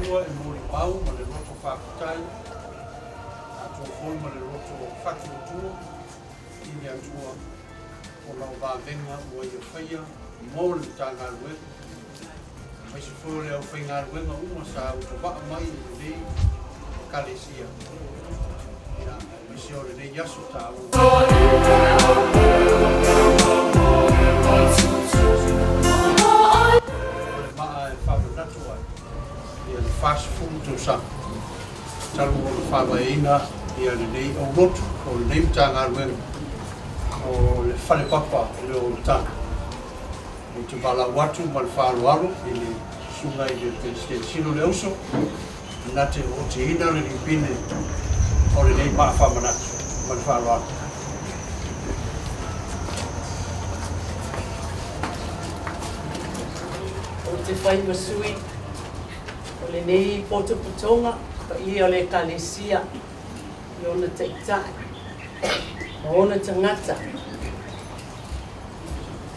Faapitoa e mori pau ma le roto whakatai. Ato foi ma le roto whakirotua. I le atua o lau vāvenga ua ia whaia mo le tāngā ruenga. Mai se foi le au whaingā ruenga uma sa au to waka mai i le Ekalesia. Mi se ore nei yasu tāu. Maa e Faamanatuina ia le fast food Tausaga. Talu o le whawaina ia le nei au lotu o le nei matagaluga o le whale papa o le o tana. O te wala watu ma le whaaloalo i le sunga i le sino le uso. Nā te o te ina le pine o le nei maa whamanatu ma le whaaloalo. Te whai masui o le nei poto putonga pa i o le Ekalesia i ona taitai o ona tangata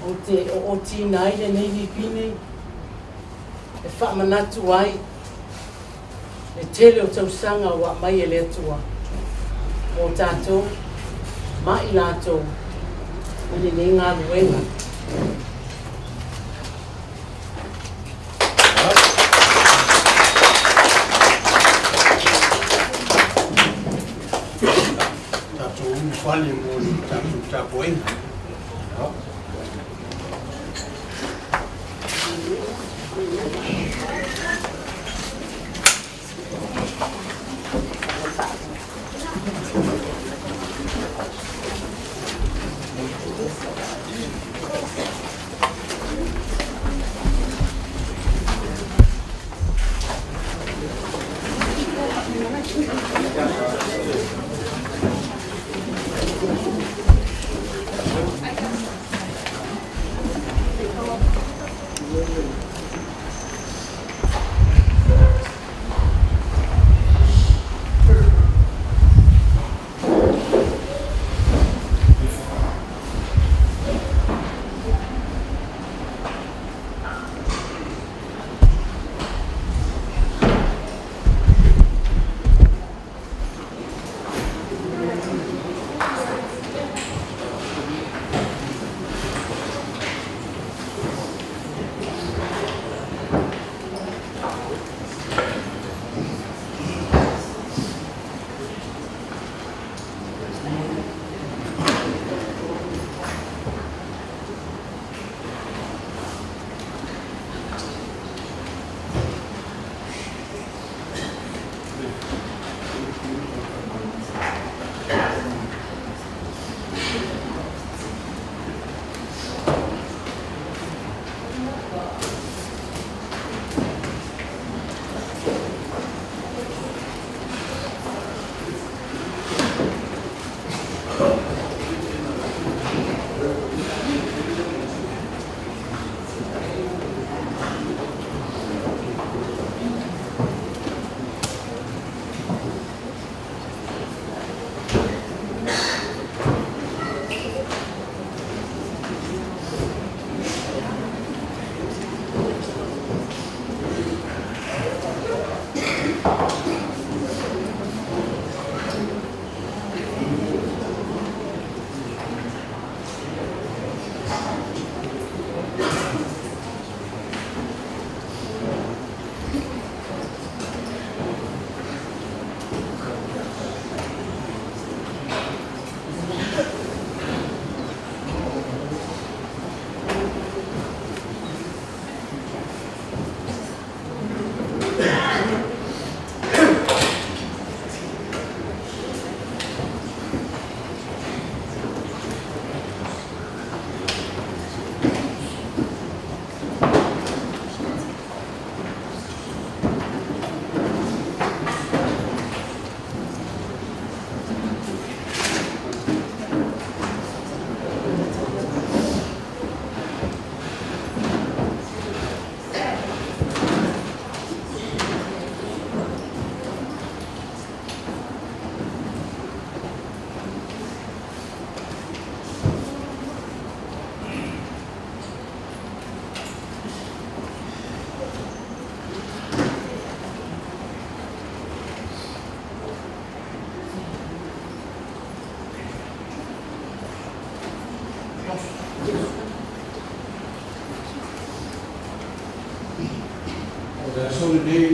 o tina i le nei lipine e whaamanatu ai le tele o tausaga wa mai e le atua o tātou mai lātou i le nei ngā luenga. Wale mo ni tapoenga.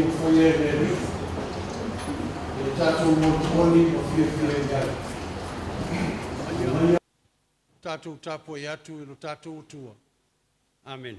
o foi ele. E tātou motoni o whiawhia iai. Tātou tāpoi atu i lo tātou tua. Amen.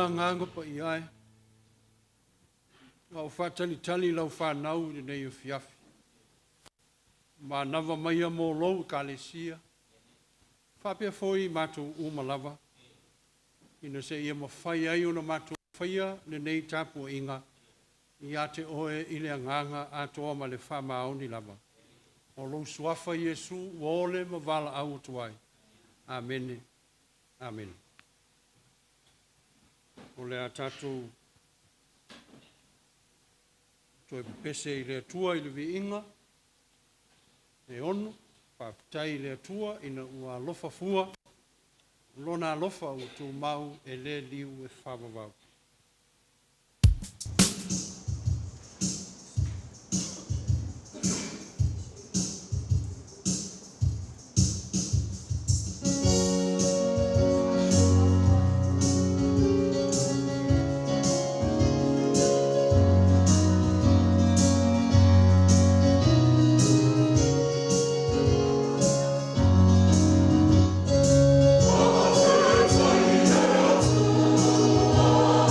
Nganga pa iai. Lau whatani lau whanau ni nei o fiafi. Ma nawa maia mō lou Ekalesia. Whapea foi mātou umalawa. Ina se ia mawhai ai ona mātou whaia ni nei tāpua inga. Ia te oe i lea nganga atoa ma le whamaoni lava. O lou suafa Iesu, wole ma wala au tuai. Amen. Amen. O le a tātou toi pese i le atua i le vi inga e ono whaapitai i le atua ina ua alofa fua lona alofa o tū mau e le liu e whawawau. Oh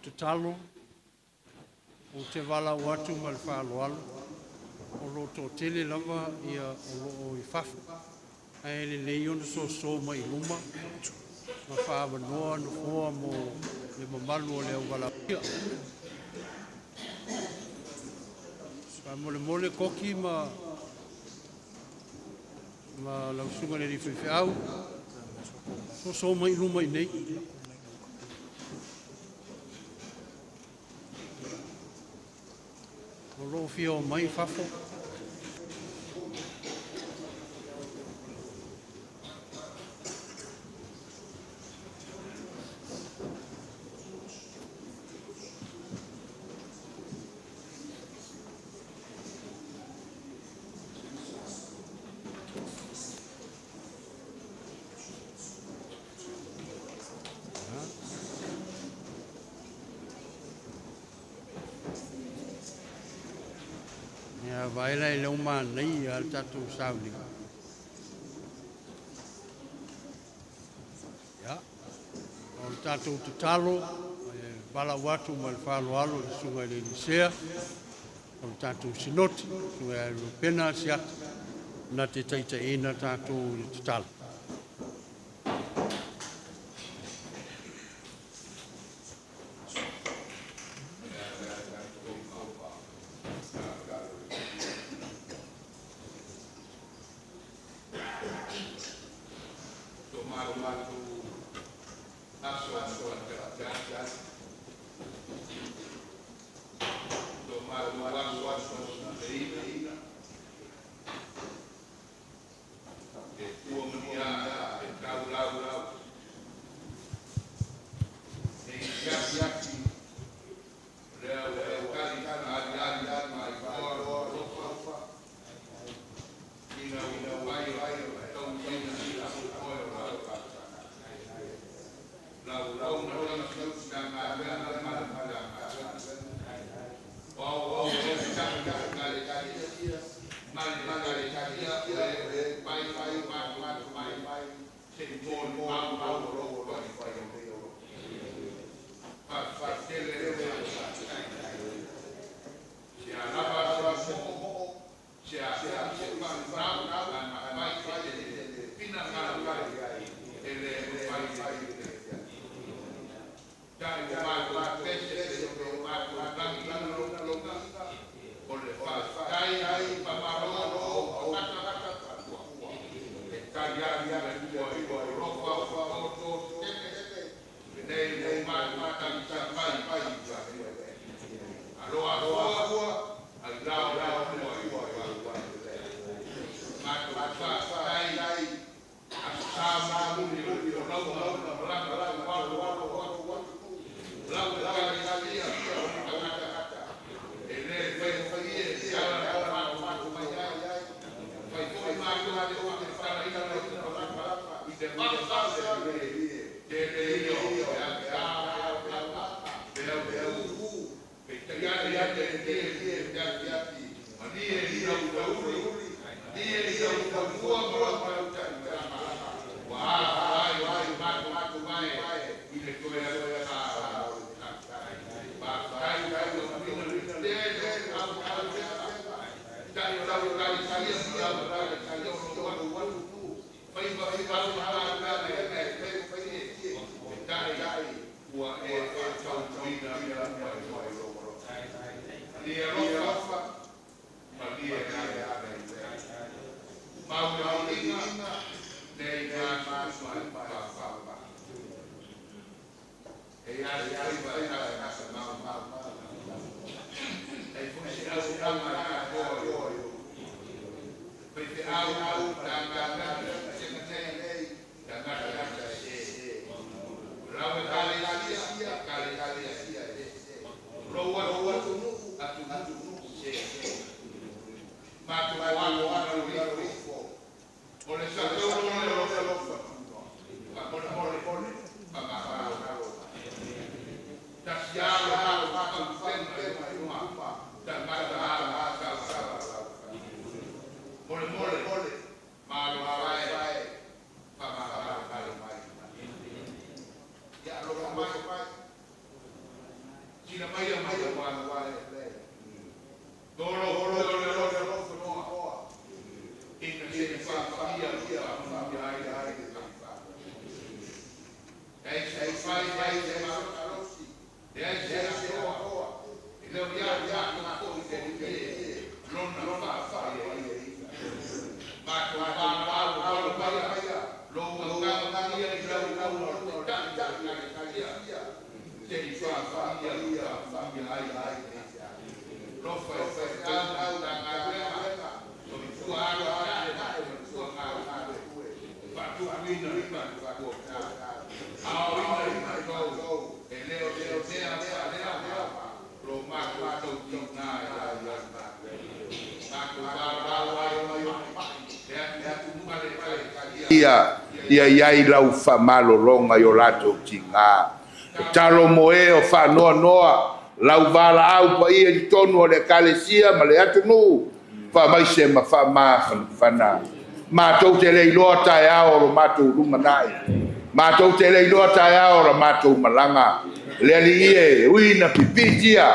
te talo, o te wala watu ma le whaaloalo, o lo to tele lava ia o lo o I fafu. Ai le nei ona so mai luma, ma whaamanoa no fua mo le mamalu o le au wala ia. Ka mole koki ma lausunga le rifefe au, so mai luma I nei. O lo fia o mai fafo. Vai lai leo nei al tatou Sauniga. Ya. O tatou te talo, bala watu ma le whaaloalo le sunga le Ekalesia, o tatou sinoti, sunga le pena siat, na te taita ina tatou te talo. ia iai lau whamalolonga i o lato tinga. Talo moe o whanoa noa, lau vala au pa ia i tonu o le Ekalesia ma le atu nu, whamaise ma whama whana. Mātou te leiloa tae ao ro mātou rumanai. Mātou te leiloa tae ao ro mātou malanga. Le ali ie, uina pipitia,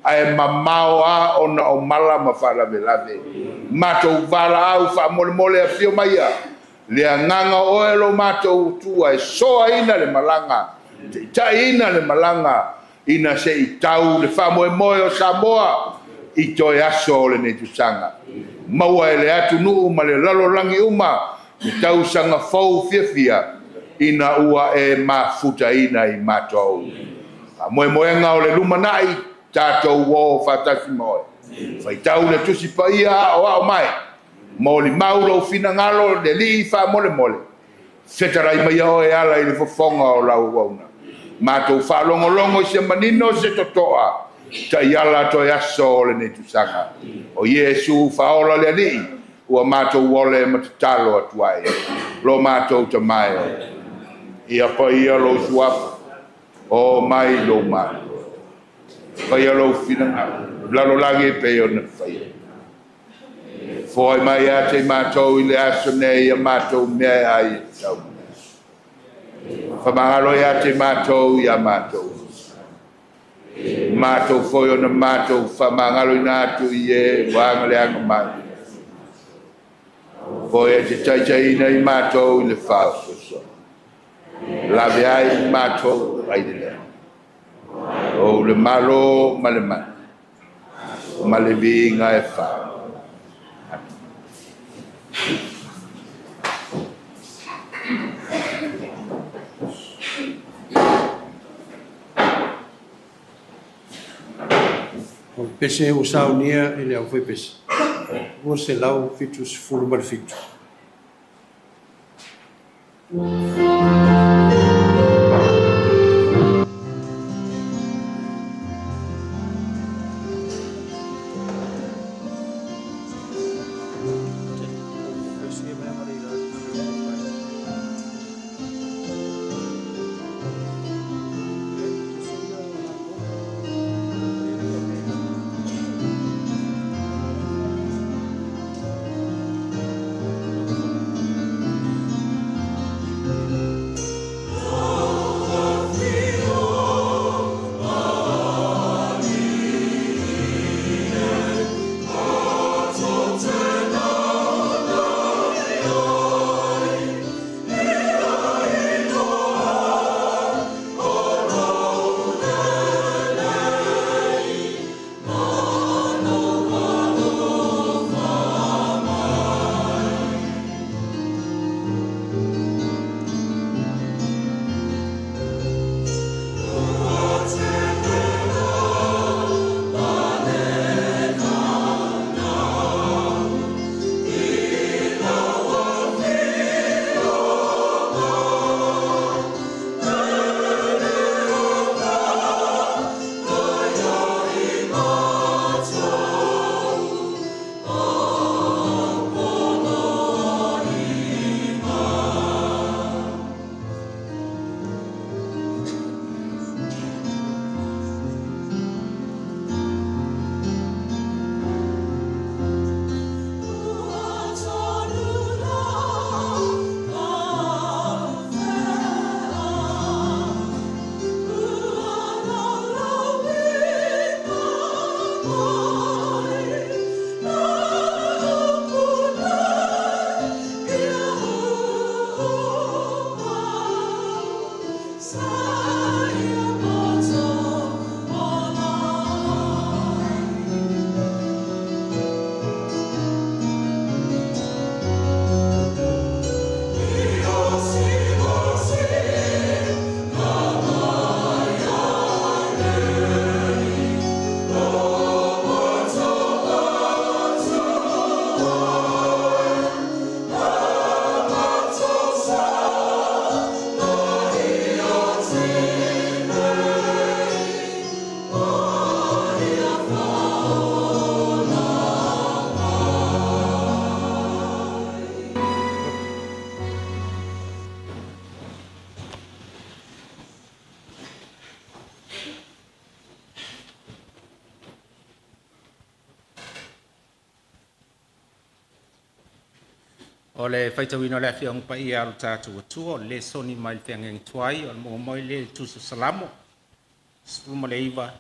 ai mamao a ona o mala ma whalave lave. Mātou vala au whamole mole a whio maia. Le nganga oe lo mātou tua e soa ina le malanga. Ta ina le malanga. Ina se i tau le whamoe moe o Samoa. I toi aso le ne tusanga. Maua e le atu nuu ma le lalolangi uma. Le tausanga fau fiafia. Ina ua e mafuta ina i mātou. Moe moenga o le lumanai. Tātou o whatasi moe. Whai tau le tusi paia o ao mai. Moli mauro fina ngalo le li fa mole mole. Fetarai mai o e ala i le fofonga o lau wauna. Mātou fa longo longo se manino se totoa. Ta iala to yaso o le netusanga. O Yesu fa ola le li. Ua mātou wole matatalo atuai. Lo mātou ta mai. Ia pa ia lo suafa. O mai lo mai. Pa ia lo fina ngalo. Lalo lagi pe o na fai. Foi mai a te mātou i le aso nei a mātou mea ai tau. Whamahalo i a te mātou i a mātou. Mātou foi o na mātou whamahalo i nātu i e wanga le anga mai. Foi a te taitaina i mātou i le whao. Lawe ai i mātou ai le lea. O le malo ma le mai. Ma le vinga e whao. O pese o saunia ele au foi pese. O se lau fitu se fulu mal fitu. O le Faitauina ole Fiong pa ia alu tātou atua, o le soni mai le whiangeng tuai, o le mo moi le tusu salamo. Spuma le iwa,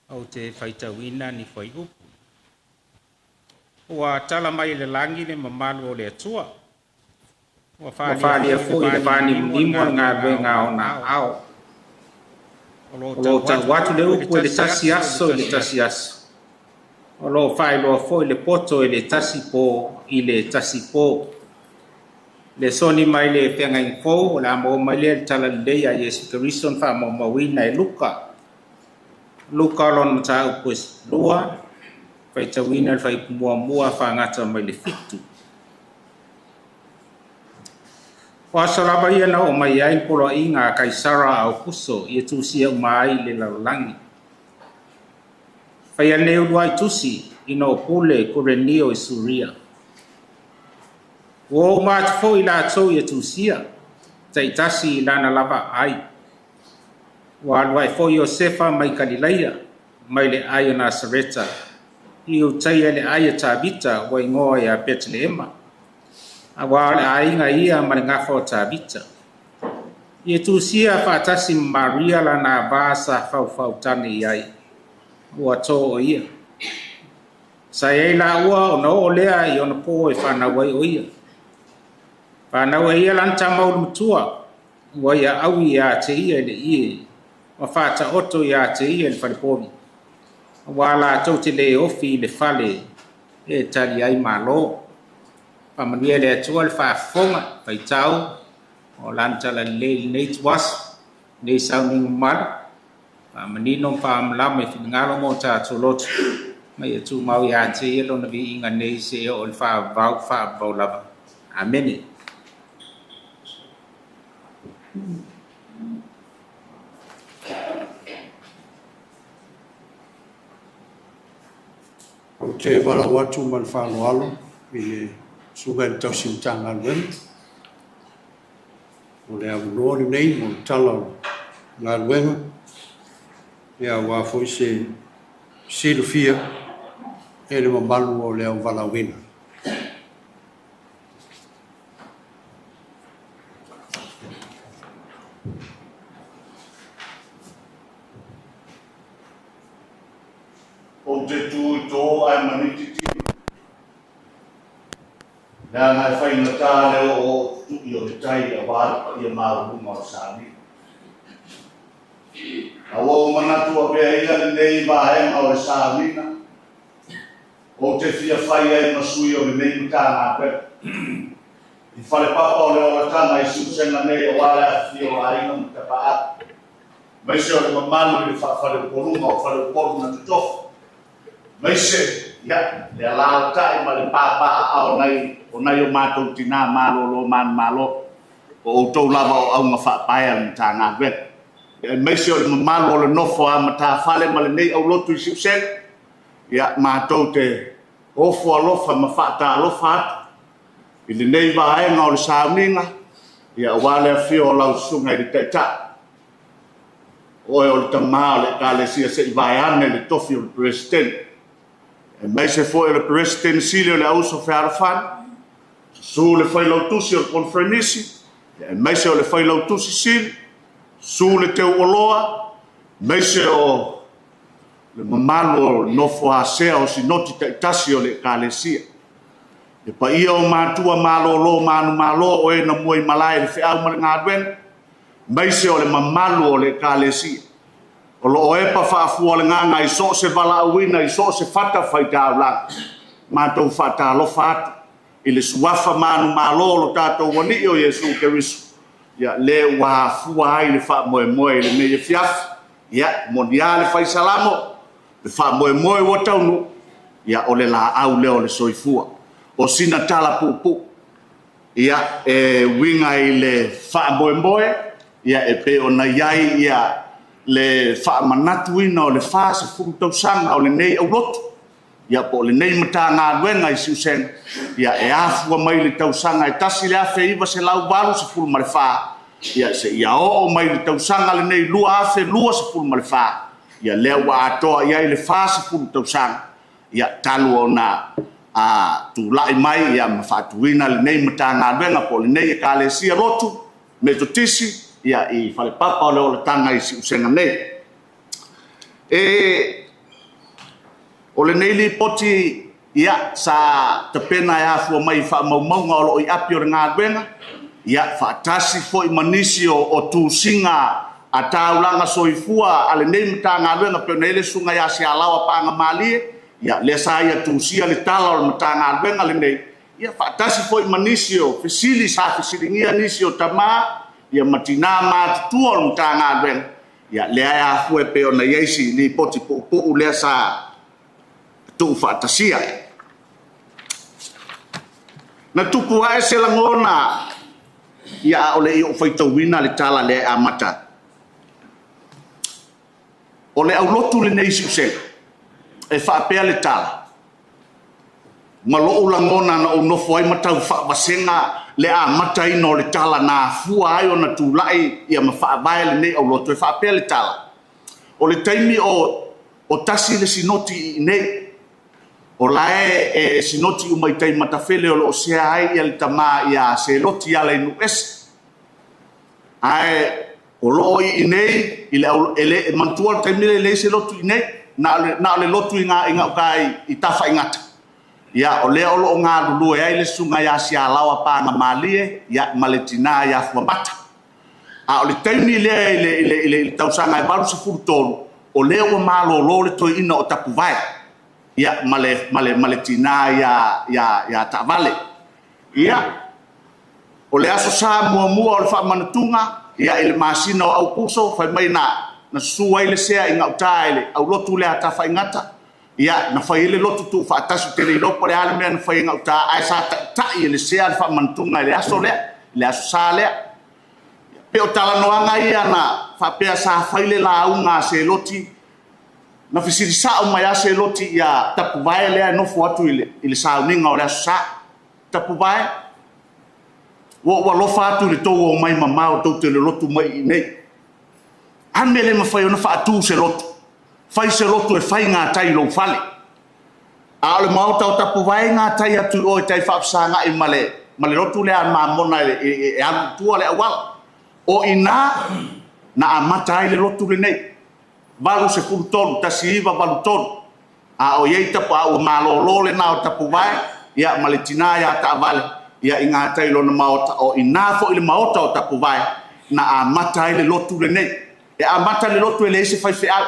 au te Faitauina ni whai upu. Ua tala mai le langi le mamalu o le atua. Ua whaalia fo i le whani mnimo ngā ruenga o nā ao. O lo tau watu le upu e le tasi aso i le tasi aso. O lo whai loa fo i le poto i le tasi po i le tasi po. Le soni mai le whiangai fo o le amo mai le tala leia Yesu Keristo Faamanatuina e Luka. Luka lon mata upus lua. Faitauina le whai mua whangata mai le fitu. Whasalaba ia na o mai ai polo inga kaisara au kuso i tusia umai le laulangi. Whai aneu luai tusi ino pule kurenio i Suria. Wo mat fo i la tau i tusia, taitasi i lana lava ai. Wa aluai fo i Josefa mai Galileia, mai le ai o Nasareta. I o tai le ai a Tabita wa ingoa i a Betlehema. A wa le ai nga ia ma le ngafo Tabita. I tusia fatasi Maria la na vasa fau tane i ai. Ua tō o ia. Sa ei la ua o na o lea i ona po e whanawai o ia. Whanawai ia lanta maulu mutua. Ua ia au i a te ia le ie. Wa whata oto i a te ia le whalipomi. Wa la tau te le ofi le whale e tali ai malo. Pamanuia le atua le whafonga, whaitau. O lanta la le neit was. Nei Sauniga mara. Manino Paamalama e whingalo mo tātou lotu. Mai atu mau i a te ilo na vi inga nei se o le whaavau lava. Amene. O te wala watu man whāloalo i le suga i tausimtanga alwen. O le au nori nei mo tala ngā alwenga. Ia wa foi se silufia e le mamalu o le au valawina. O te tū tō ai manititi. Nā ngai whaina tāle o tuki o te tai a wāra i a maurunga o sāni. Awa o manatua pia ina nei vaenga o le Sauniga. O te fia whaia i masui o le nei mutanga pe. I whale papa o le oratanga i Siusega nei o wale a fia o ainga mutapa a. Maise o le mamalu i whale porunga o whale porunga te tofu. Maise, ia, le alao tai ma le papa a o nei o mātou tina malo malo. O tau lava o aunga whapaia ni tā ngā wek. Maise o le mamalu o le nofo a mata whale ma le nei au lotu i Siusega. Ia mātou te ofo alofa ma whaata alofa atu. I le nei vaenga o le Sauniga. Ia wale a whio o lau sunga i le teita. Oe o le tamā o le Ekalesia se i vaeane le tofi o le president. Maise fo o le president sili o le auso whaarafan. Su le whailautusi o le konfrenisi. Maise o le whailautusi sili. Su le teu oloa, meise o le mamalu o nofo asea o sinoti taitasi o le Ekalesia. E pa ia o mātua malo manu o e na mua i malai le whiau ma le ngādwen. Meise o le mamalu o le Ekalesia. O lo o epa whaafua le nganga i so se vala awina, i so se whata whaitau lang. Mātou whata alofa atu. I le suafa manu malo lo tātou wani o Yesu Keristo. Ia le wa fua ai le fa moe le me fiaf ia mondial fa salamo le fa moe o taunu ia o le la au le o le soifua o sina tala pupu ia e winga i le fa moe ia e pe ona iai ia le Faamanatuina ole Tausaga ole nei au lotu ia po le nei matagaluega i Siusega ia e afua mai le tausaga e tasi le afeiva se lau valu se fulu ma le fā ia se ia o'o mai le tausaga lenei lua afe lua se fulu ma le fā ia lea ua atoa ia i le fā se fulu tausaga ia talu ona tula'i mai ia ma fa'atuina lenei matagaluega po lenei ekalesia lotu Metotisi ia i falepapa o le olataga i Siusega nei o le nei li poti ia sa tapena e afua mai fa'amaumauga o lo'o i api o le galuega ia fa'atasi fo'i manisi o tusinga a taulaga soifua a lenei matagaluega pe ona ele suga ia sialawa pa'agamalie ia le sa ia tusia le tala o le matagaluega lenei ia fa'atasi fo'i manisi o fesili sa fesiligia nisi o tamā ia matinā matutua o le matagaluega ia lea e afua e pe ona iai si li poti pu'upu'u lea sa tu fa'atasia na tupu ae se lagona ia o le i o faitauina le tala le amata o le aulotu lenei Siusega e fa'apea le tala ma lo'u lagona na ou nofo ai ma tau fa'avasenga le amataina o le tala na afua ai ona tula'i ia ma fa'avae lenei aulotu e fa'apea le tala o le taimi o tasi le sinoti i nei o lae e sinoti umai tai matafele o lo sea ai ia le tamā ia se loti ala inu ese ai o lo i nei ele mantua taimile le se lotu i nei na le lotu inga ukai i tafa ingata ia o le o lo ngā lulu e ai le sunga ia sia lawa pa nga malie ia maletina ia fuamata a o le taimi le tausaga e balu se furutolu o le o malo le toi ina o tapu vai ia male tina ia ta'avale ia o le aso sa muamua o le fa'amanatuga ia i le masina o aupuso fai mai na susua ai le sea i gautā i le aulotu le atafa'igata ia na fai le lotu tu fa'atasu teleilopo le ale mea na fai gautā ae sa ta'ita'i e le sea le fa'amanatuga i le aso sa lea pe o talanoaga ia na fa'apea sa fai le lauga se loti na fisirisa'o mai a se loti ia tapu vae lea e nofo atu i le sauniga o le aso sa tapu vae ua lofa atu i le tou o mai mamā o tou te le lotu mai i nei ame le mafai ona fa'atū se lotu fai se lotu e fai gatai lou fale a o le maota o tapu vae gatai atu o e tai fa'apasaga'i ma le lotu lea mamona e alutua le auala o inā na amata ai le lotu lenei valu se fulutolu tasiiva valutolu a o iai tapu a'u malōlō lenā o tapu vae ia ma le tinā ia ta'avale ia i gatai lona maota o inā fo'i le maota o tapu vae na amata ai le lotu lenei e amata le lotu e le ese faife'au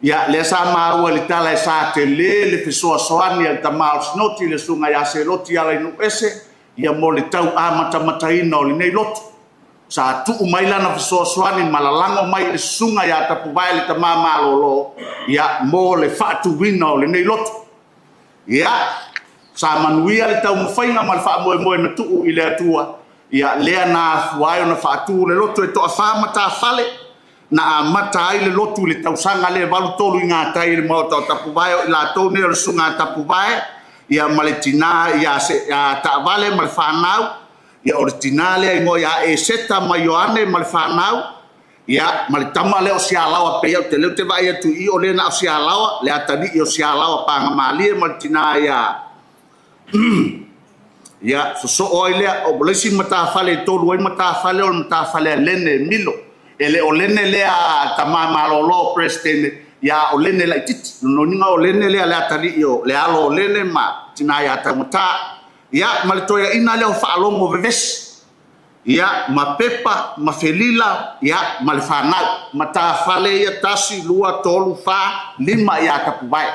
ia lea sa māua le tala e sa telē le fesoasoani a le tamā o sinoti le suga iā se loti ala inu ese ia mo le tau amatamataina o lenei lotu sa tu'u mai lana fesoasoani ma lalago mai le susuga iā tapu vae le tamā malōlō ia mo le fa'atuina o lenei lotu ia sa manuia le taumafaiga ma le fa'amoemoe na tu'u i le atua ia lea na afua ai ona fa'atū le lotu e to'afā matafale na amata ai le lotu le tausaga le valutolu i gatai le maota o tapu vae o i latou nei o le suga a tapu vae ia ma le tinā ia ta'avale ma le fanau ia o le tinā lea ingoa ia e seta ma ioane ma le fanau ia ma le tama lea o sialawa peia o te leu te vai atu i o le na o sialawa le atali'i o sialawa pagamalie ma le tinā ia soso'o ai lea o leisi matafale e tolu ai matafale o le matafale a lene milo e le o lene lea tamā malōlō presidente ia o lene laʻitiiti loloniga o lene lea le atali'i o le alo o lene ma tinā ia taumatā ia ma le toeaʻina lea o fa'alogo vevesi ia ma pepa ma felila ia ma le fanau matafale ia tasi lua tolu fa lima ia tapu vae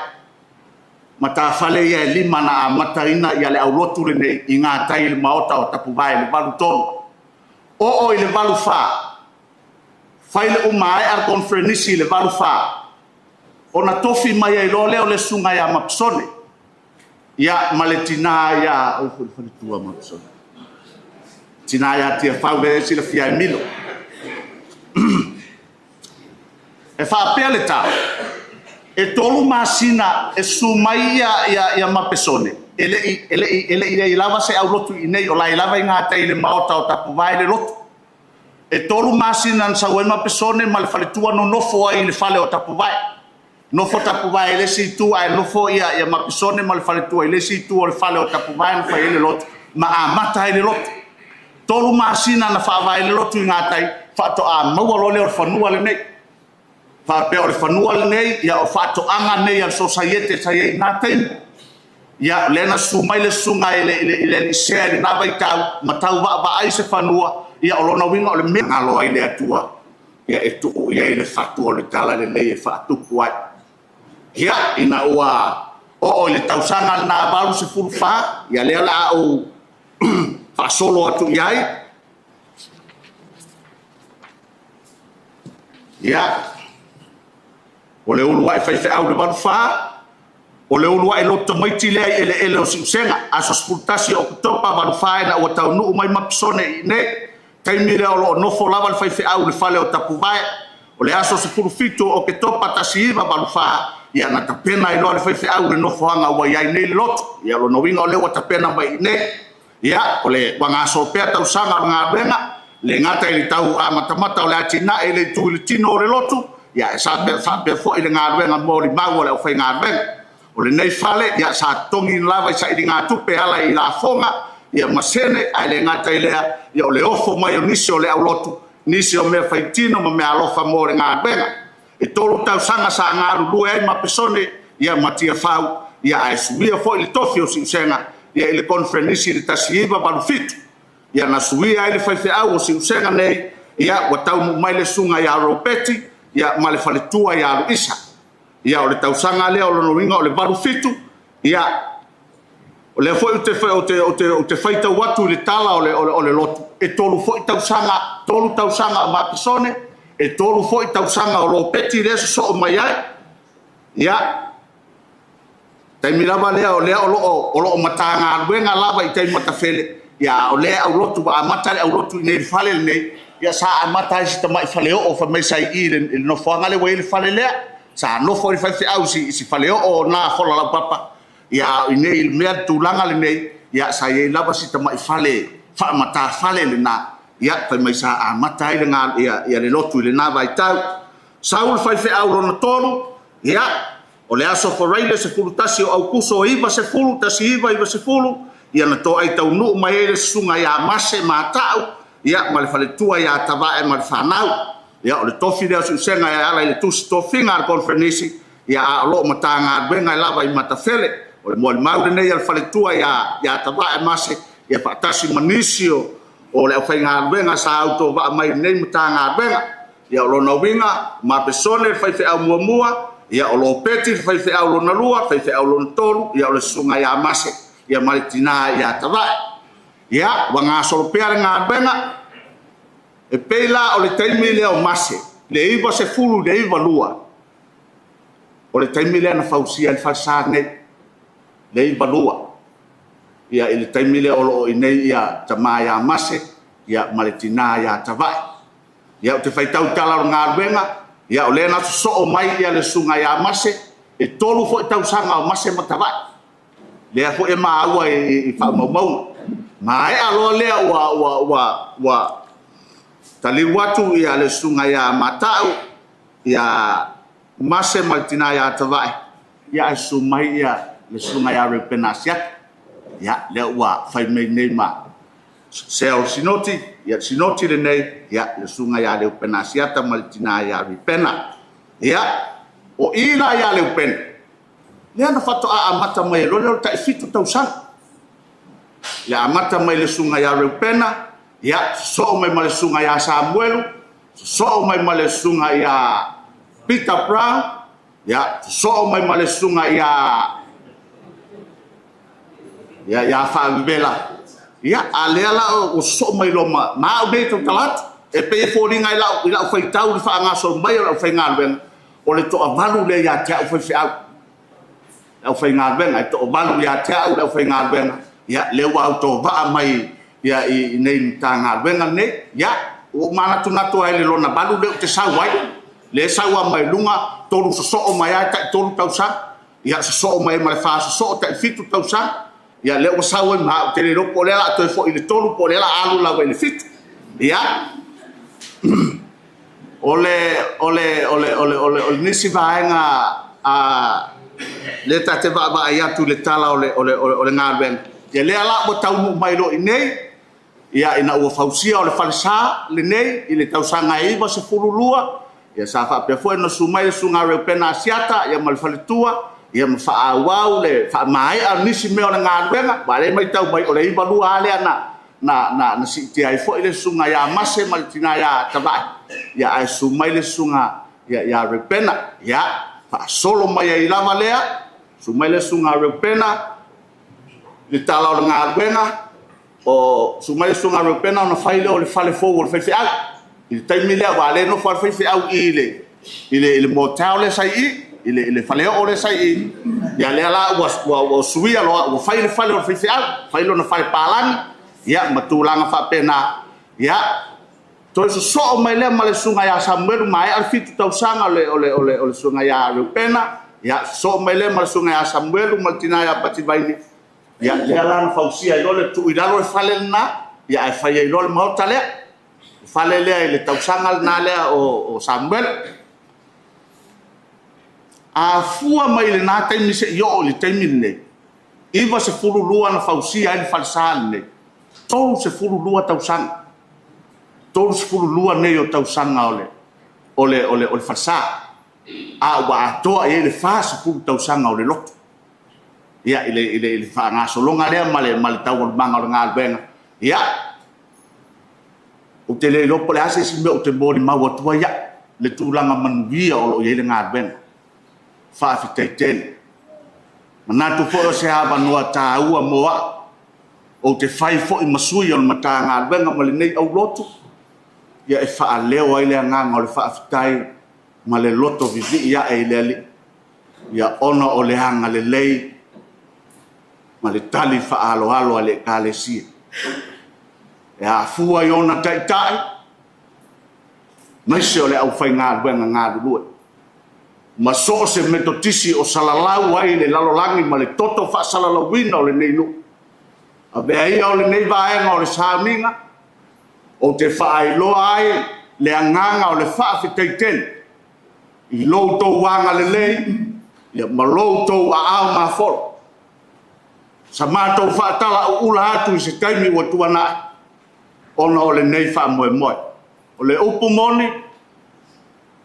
matafale ia e lima na amataina ia le aulotu lenei i gatai le maota o tapu vae le valu tolu o'o i le valu fā fai le uma ai arkonfrenisi le valu fā ona tofi mai ai lo lea o le suga ia mapesone ia ma le tinā ia tua mapesone tinā ia tia fau le si le fia e milo e whaapea le tā. E tolu masina e sumai ia mapesone. Ele i lava se au lotu i nei o lai lava i ngā teile maota o tapu vai le lotu. E tolu masina an sa wema pesone ma le faletua no nofo ai le fale o tapu vai. Nofo tapu vai le si tu ai nofo ia mapesone ma le faletua i le si tu o le fale o tapu vai no fai le lotu. Ma a mata ai le lotu. Tolu masina na wha vai le lotu i ngā tai whato a maua lole o le whanua le nei. Whapea o le whanua le nei ia o whato anga nei al societe sa iei ngā tai. Ia lena sumai le sunga le sea le nava i tau ma tau va ai se whanua ia o lona winga o le mea ngalo ai le atua ia e tuku ia i le whatu o le tala le lei e whatuku ai ia ina ua o le tausanga na baru se fulu wha ia lea la au whasolo atu iai ia o le ulu ai whaife au le baru wha o le ulua e loto maiti lea ele o Siusega aso spultasi o kutopa marufae na ua tau nuu mai mapisone i ne taimi lea o loo nofo lava le faifeau le fale o tapuvae o le aso sepulufitu o ke topa tasiiva marufaa ia na tapena i loa le faifeau le nofoaga ua iai nei le loto ia lona uiga o le ua tapena mai i ne ia o le uagaso pea tausaga o le galuega le gata i le tau amatamata o le atina e le itui le tino o le lotu ia e sa faapea foʻi le galuega mo limau o le aufai galuega o le nei fale ia sa tongi lava i sa i ngā tupe ala i la fonga ia masene ai le ngata i lea ia o le ofo mai o nisi o le au lotu nisi o mea faitino ma mea alofa mo le ngā benga e tolu tausanga sa ngā rulue ai ma pesone ia matia fau ia ai suia fo i le tofi o Siusega ia i le konferenisi le tasiiva balufitu ia na suia ai le faifeau o Siusega nei ia ua tau mai le sunga ia ropeti ia ma le faletua ia luisa ia o le tausaga lea o lona uiga o le valufitu ia o le foʻi o te faitau atu i le tala o le lotu e tolu foʻi tausaga o mapesone e tolu foʻi tausaga o lopeti lea sosoo mai ai ia taimi lava lea o loo matagaluega lava i taimi matafele ia o lea au lotu vaamata le au lotu i nei le fale lenei ia sa amata ai si tamaʻi faleoo famaisaiʻi le nofoaga le ua i le fale lea sa nofo i faifeau si faleoo na fola lau papa ia i nei le mea tulaga lenei ia sa iai lava si tamaʻi fale faamata fale lenā ia taimai sa amata ai ia le lotu i lenā vaitau sau le faifeau lona tolu ia o le aso forai le sefulutasi o aukuso o iva sefulu tasiiva iva sefulu ia na toʻai taunuu mai ai le susuga iā mase matau ia ma le faletua iā tavae ma le fanau ia o le tofi lea Siusega e ala i le tusi tofiga a le konferenisi ia a o loo matagaluega e lava i matafele o le moalimau lenei a le faletua iā tavae mase ia faatasi manisi o le aufaigaluega sa autovaa mai lenei matagaluega ia o lona uiga mapesone le faifeau muamua ia o lo peti le faifeau lona lua faifeau lona tolu ia o le susuga iā mase ia ma le tinā iā tavae ia uagasolo pea le galuega e peila o le taimi lea o mase le iva sefulu le iva lua o le taimi lea na fausia i le falesā nei le iva lua ia i le taimi lea o loo i nei ia tamā iā mase ia ma le tinā iā tavae ia o te faitau tala o le galuega ia o lea na sosoo mai ia le suga iā mase e tolu foʻi tausaga o mase ma tavae lea foʻi e māua i faamaumauga ma e aloa lea ua taliu atu ia le suga iā matau ia mase ma le tinā iā tavae ia e sumai ia le suga iā repenasiata ia lea ua faimai nei ma seo sinoti ia sinoti lenei ia le suga iā le upenasiata ma le tinā iā ripena ia o ila iā le upena lea na fatoʻa amata mai e lole o le taʻifitu tausaga le amata mai le suga iā reupena ia sosoo mai ma le suga iā Samuelu sosoo mai ma le suga iā Peter Brown ia sosoo mai ma le suga ia faavivela ia a lea la o sosoo mai lo maau nei tautalatu e pei foliga i lau faitau le faagaso mai o le aufaigaluega o le toʻavalu lea iā te aʻu faifeau le aufaigaluega e toʻavalu iā te aʻu le aufaigaluega ia le ua autovaa mai ia i nei matagaluega nei ia ua manatunatu ai le lona valu leu te sau ai le saua mai lunga tolu so mai ta tolu tausa ia so mai mai fa so ta fitu tausa ia le o saua ma te le ropo le la to fo ile tolu po le la alu la le fit ia ole nisi vaenga a le ta te va ia tu le tala ole ngaben ia le ala mo tau mai lo inei ia ina ua fausia ole falsa le nei ile tausanga iwa se fululua ia sa fa pe foi no sumai sunga re pena siata ia mal faletua ia ma fa awau le fa mai a nisi me ole ngabenga bare mai tau mai ole iwa lua ale na si ti ai foi le sunga ia mase mal tina ia tabai ia ai sumai le sunga ia re pena ia fa solo mai ai lava lea sumai le sunga re pena le tala ole ngabenga o sumai sunga ro pena na faile o le fale fo o le fe a il taimi le vale no fa fe au ile motel le sai ile fale o le sai ya le ala wa suia lo o faile o fe a faile na fale palan ya matulanga fa pena ya to so mai le male sunga ya samuel mai al fitu tausanga ole sunga ya ro pena ya so mai le male sunga ya samuel maltina ya pati vai ya le ala fausia i le tu ida lo fale na ya ai fai lo mo tale fale le tausanga na le o Samuel a fua mai le na tai mi se yo le tai mi le iva se fulu lua na fausia i falsal le to se fulu lua tausanga to se fulu lua ne yo tausanga ole falsa a wa to e le fa se fulu tausanga ole lo ia ile fa nga solonga le mal tau manga ngal benga ia o te le lo pole ase si me o te mori ma wa tua ia le tulanga manuia o ile ngal benga fa fitaiten mana tu fo se ava no ta ua moa o te fai fo i masui o mata ngal benga mal nei au lotu ia e fa leo ile nga ngol fa fitai mal loto vivi ia ile ia ona o le hanga le lei ma le tali fa alo ale Ekalesia ya fua yona tai mai se ole au fai ngā benga ngā lue ma so se metotisi o salalau ai le lalolangi ma le toto fa salalawina o le nei lu a be ai o le nei vaenga o le Sauniga o te fa ai loa ai le anganga o le fa fitaiten i lo to wanga le lei ya ma lo to a ma fo sa matou faatala o ula atu i se taimi ua tuana ona o le nei faamoemoe o le upu moni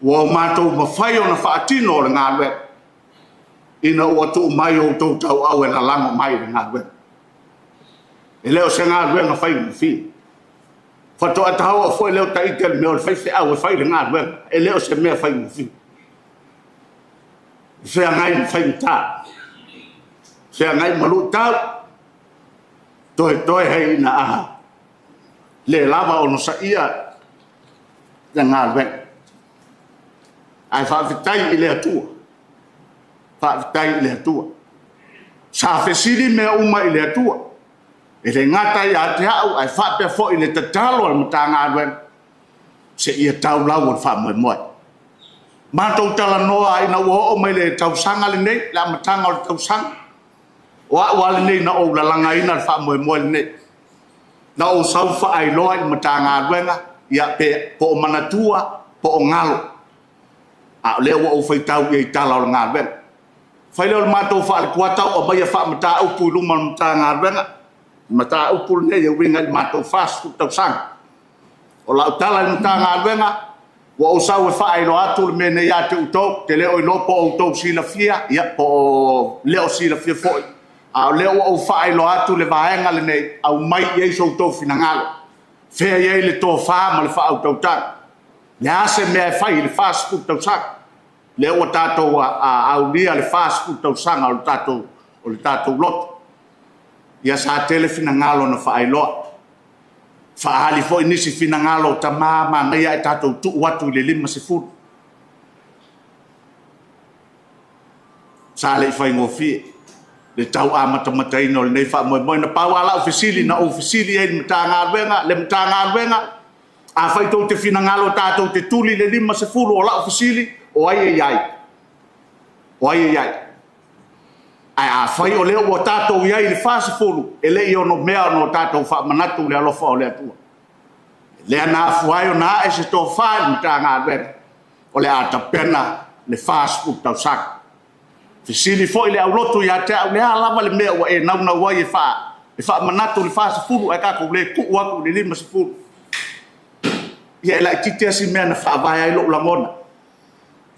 ua o matou mafai ona faatino o le galue ina ua tuu mai outou tauau e lalago mai le galuega e lē o se galuega fai mafi fatoʻatahoa foi leo taʻite le mea o le faifeʻau e fai le galuega e lē o se mea fai mafi feagai ma fai matā se ngai malu tau toe hei na aha le lava ono sa ia nga ben ai fa vitai ile atua sa fesiri me uma ile atua ele ngata ya te au ai fa pe fo ile tatalo al mutanga ben se ia tau lau fa mo ma tau tala noa ai na wo o mai le tau sanga le nei la matanga o tau sanga wa le nei na o la langa ina fa mo nei na o sau fa ai loa i matanga wenga ia pe po manatua po ngalo a le o fai tau i tala o ngal ben fai le mato fa le kwata o ba ia fa mata o pu lu matanga wenga mata o pu ne ia winga mato fast tau sang o la tala matanga wenga wa o sau fa ai lo atu me ne ia te uto te le o lo po o to sila fia ia po le o sila fia foi a le o fa lo atu le vaenga le nei au mai ye so to finangalo fe ye le to fa ma le fa au to ta ya se me fai le fast food to sak le o tato a au dia le fast food to sang au tato lot ya sa tele finangalo na fa lo fa ali fo inisi finangalo tamama na ya tato tu watu le lima se food sa le fai ngofi le tau a matamatai no nei fa mo na pa wala ofisili na ofisili e mtanga wenga le mtanga wenga a fai tau te finangalo tātou te tuli le 50 o lau fasili o ai e iai. O ai e iai. Ai a fai o leo o tātou iai le whasifuru e le i ono mea no tātou whaamanatu le alofa o le atua. Le ana afuai o na e se tō whae mi tā ngā wera o le ata pena le whasifuru Tausaga. Fisili fo i le aulotu i a te au le a lava le mea wa e nauna wai e whaamanatu le whasifuru e kako le ku'u aku le 50. Ia ela titia si mea na whaavaya i lo langona.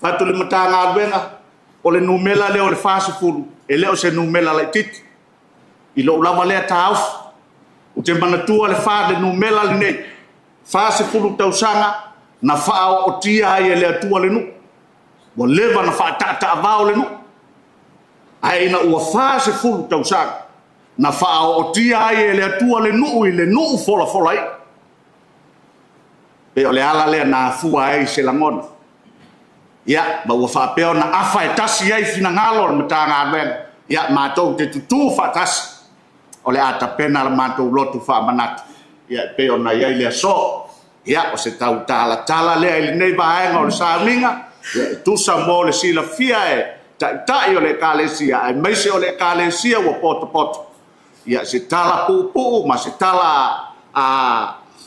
Whatu le mata ngā wenga o le numela leo le whasifuru e leo se numela lai titi. I lo lava lea tāuf. O te manatua le wha le numela le nei. Whasifuru Tausaga na wha o tia ai e lea tua le nu. Mo lewa na wha tata avao le nu. Ai na ua whasifuru Tausaga na wha o tia ai e lea tua le nu i le nu fola fola i. Pe o le ala lea na fua ai se langona. Ia, ma ua whapeo na awha e tasi ai fina ngalo na mata ngā wenga. Ia, mātou te tutu whatasi. O le ata pena la mātou lotu whaamanatu. Ia, pe o na iai lea so. Ia, o se tau tala lea ili nei vaenga o le Sauniga. Ia, e tusa mo le sila fia e tai o le Ekalesia. E meise o le Ekalesia ua poto. Ia, se tala pupu ma se tala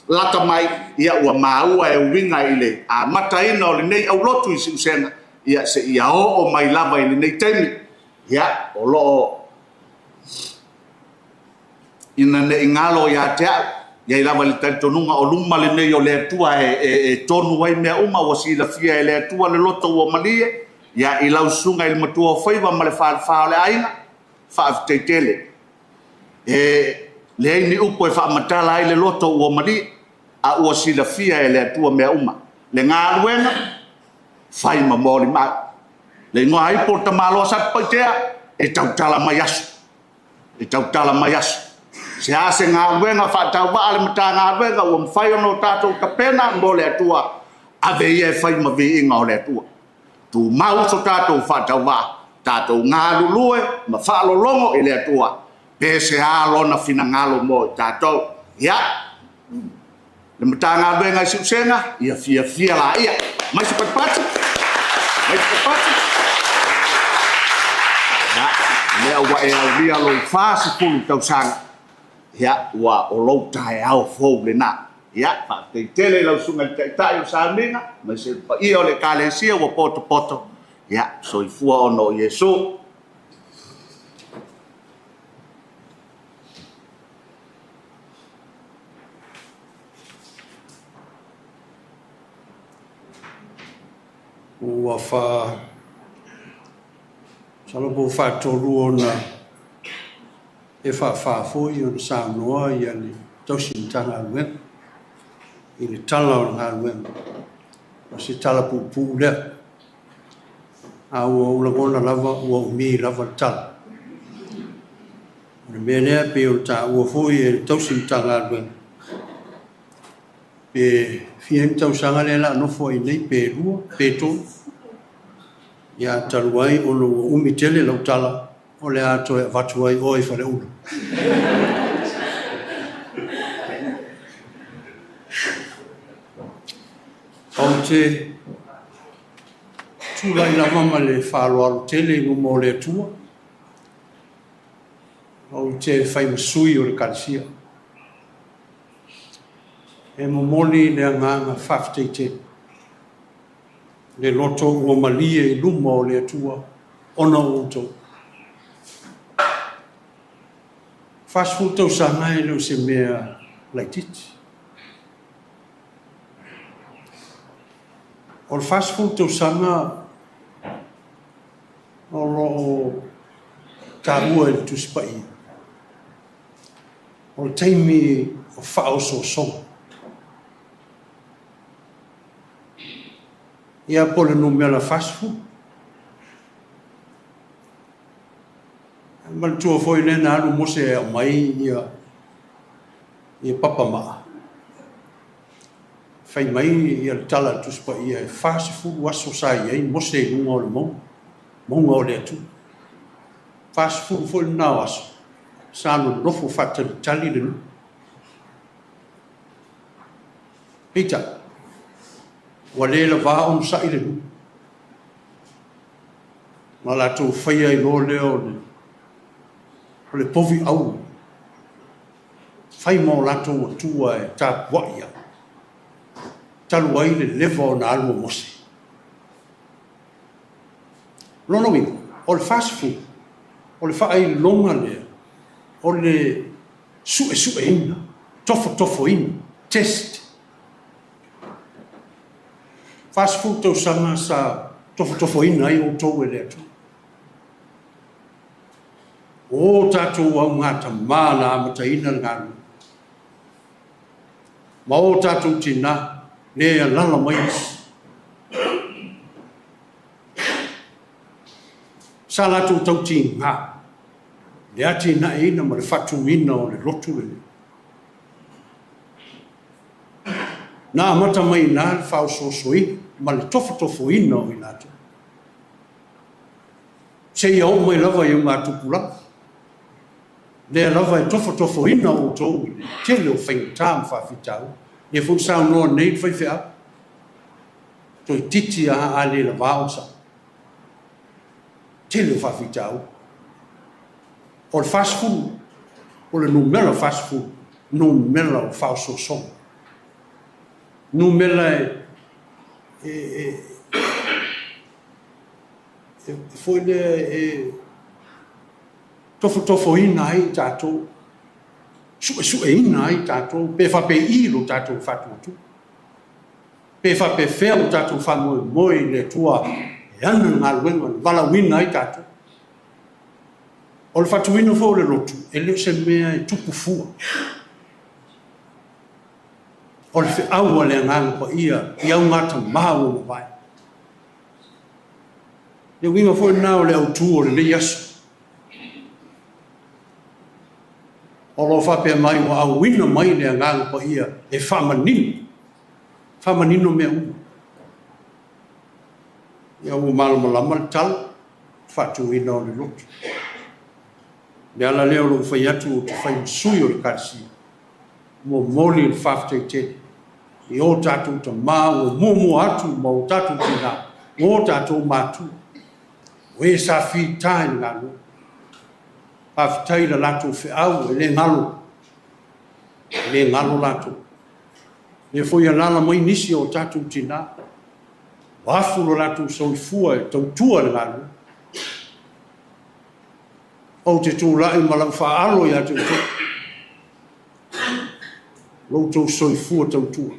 lata mai ia ua maua e uwinga i le a mataina o le nei au lotu i Siusega ia se ia o mai lava i le nei taimi ia o loo ina ne ingalo ia te au ia i lava le taitonunga o luma le nei o le atua e tonu wai mea uma o si la fia e le atua le loto o malie ia i lau sunga i le matua o whaiva ma le wha le ainga whaafteitele le ni upo e whaamatala ai le loto o malie a ua sila fia e le atua mea uma. Le ngā luenga, whai ma mōri mai. Le ngā haipo ta māloa sat paitea, e tautala mai asu. E tautala mai asu. Se ase ngā luenga, whaatau waale mata ngā luenga, ua mwhai ono tātou ka pena, mō le atua, ave ia e whai ma vi inga o le atua. Tu mau so tātou whaatau wā, tātou ngā lulue, ma whaalolongo i le atua, pe se alo na fina ngalo mō i tātou. Ia, le mata ngā wenga i Siusega, ia fia la ia. Mai se patpati. Ia, lea ua e au lia lo whasifuru Tausaga. Ia, ua o lou tae au fōu le nā. Ia, whateitele lau sunga i taitai o Sauniga, mai se pa ia o le Ekalesia ua poto. Ia, so i fua ono Iesu. Ua wha salapo whātoru ona e whawhawhoi o na Samoa i ane tausintanga aluenga i le tala o na aluenga o se tala pupu lea a ua ulangona lava ua umi lava tala o le mea lea pe o ta ua fhoi e tausintanga aluenga pe fiam Tausaga le la nofo i nei pe rua pe tonu ia taluai o lo umi tele lau tala o le ato e vatuai o i whare ulu. Au te tūlai la mama le whāloaru tele i mo le atua au te whaimasui o le Ekalesia. E momoli le anganga whafteite. Le loto ua malie i luma o le atua ona outou. Whasfu Tausaga e leo se mea laititi. O le whasfu Tausaga o lo tāua e le tusipai. O le taimi o whaososonga. Ia pole numela fasfu. Mal tua foi le na no mose mai ia papa ma. Fai mai ia tala tuspa ia fasfu waso sai ai mose no o mo. Mo o le tu. Fasfu foi na waso. Sa no fo fatta tali de. Pita. Wale la va on sa ile. Mala tu faya I lo leo le povi au. Fai mo la tu tua e ta waia. Talu ai le levo na almo mose. Lono wingo, o le fast food, o le whaai longa lea, o le sue ina, tofo ina, test. Fast food Tausaga sa tofo ina ai o tau e lea tu. O tātou au ngata mana amata ina ngāru. Ma o tātou tina, lea lala mai. Sala tu tau tinga. Le ati na ina ma le fatu ina o le lotu le. Na amata mai na le fau sosoi, ma le tofo ina o ina tu. Se iau mai lava i ngā tupula. Le lava e tofo ina o tau. Te leo whainga tāma whawhitau. Le fu sao noa nei whaiwhea. Toi titi a le la vaosa. Te leo whawhitau. O le fast food. O le numela fast food. Numela o whao sosong. Numela foi le tofo ina ai tātou. Sue ina ai tātou. Pe wha pe ilo tātou whatu atu. Pe wha pe whea tātou whamoe le tua. E ana ngā luenga, wala wina ai tātou. O le whatu wina fo le lotu. E leo se mea e tupu fua. O le whiaua le nganga pa ia. I au ngata maha o ma vai. Le winga fo nao le au tu o le yasu. O lo whape mai o au wina mai le nganga pa ia. E whamanino. Whamanino mea ua. Ia ua malamalama le tala. Whatu wina o le lotu. Le ala leo lo whai atu o te whai sui o le Ekalesia. Mo moli le whaftai tene. I o tātou ta mā o mua atu ma o tātou tina. O tātou mātu. O e sa whi tāi ngā lua. Whawhitai la latou whiau e le ngalo. Le ngalo latou. Le foi a lala mai nisi o tātou tina. Wafu lo latou soifua e tautua le ngā lua. O te tūlai ma lau whaalo i atu te. Loutou soifua tautua.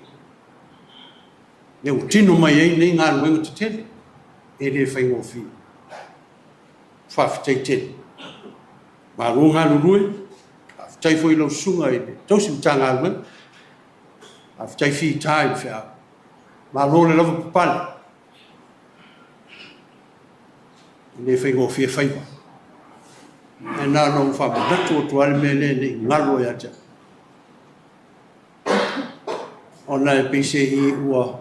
Leo tino mai ei nei ngā luenga te tele. E le whaingo whi. Whawhitai tele. Ma ro ngā lurue. Whawhitai fwoi lau sunga e le. Tausi mta ngā luenga. Whawhitai whi tāi whia. Ma ro le lava papale. E le whaingo whi e whaiwa. E nā nau whamanatu o tuale me le nei ngalo e atia. Ona e pise I ua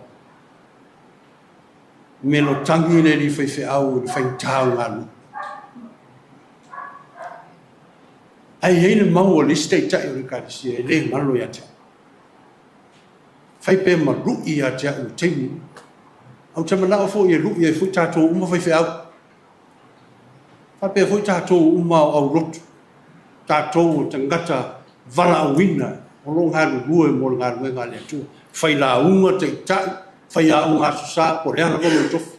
melo tangi le li whai au le whai tāu ngālu. Ai heine mau o liste I tai o le Ekalesia e le ngalo e atia. Whai pe ma rui atia o teini. Au tamana o fo I e rui e fui tātou uma whai au. Pape foi tātou uma au rotu. Tātou o tangata vala au wina. O lo ngāru rue mo ngā ruenga le atua. Whai la unga te tai. Whai a unga susa po reana kono tofu.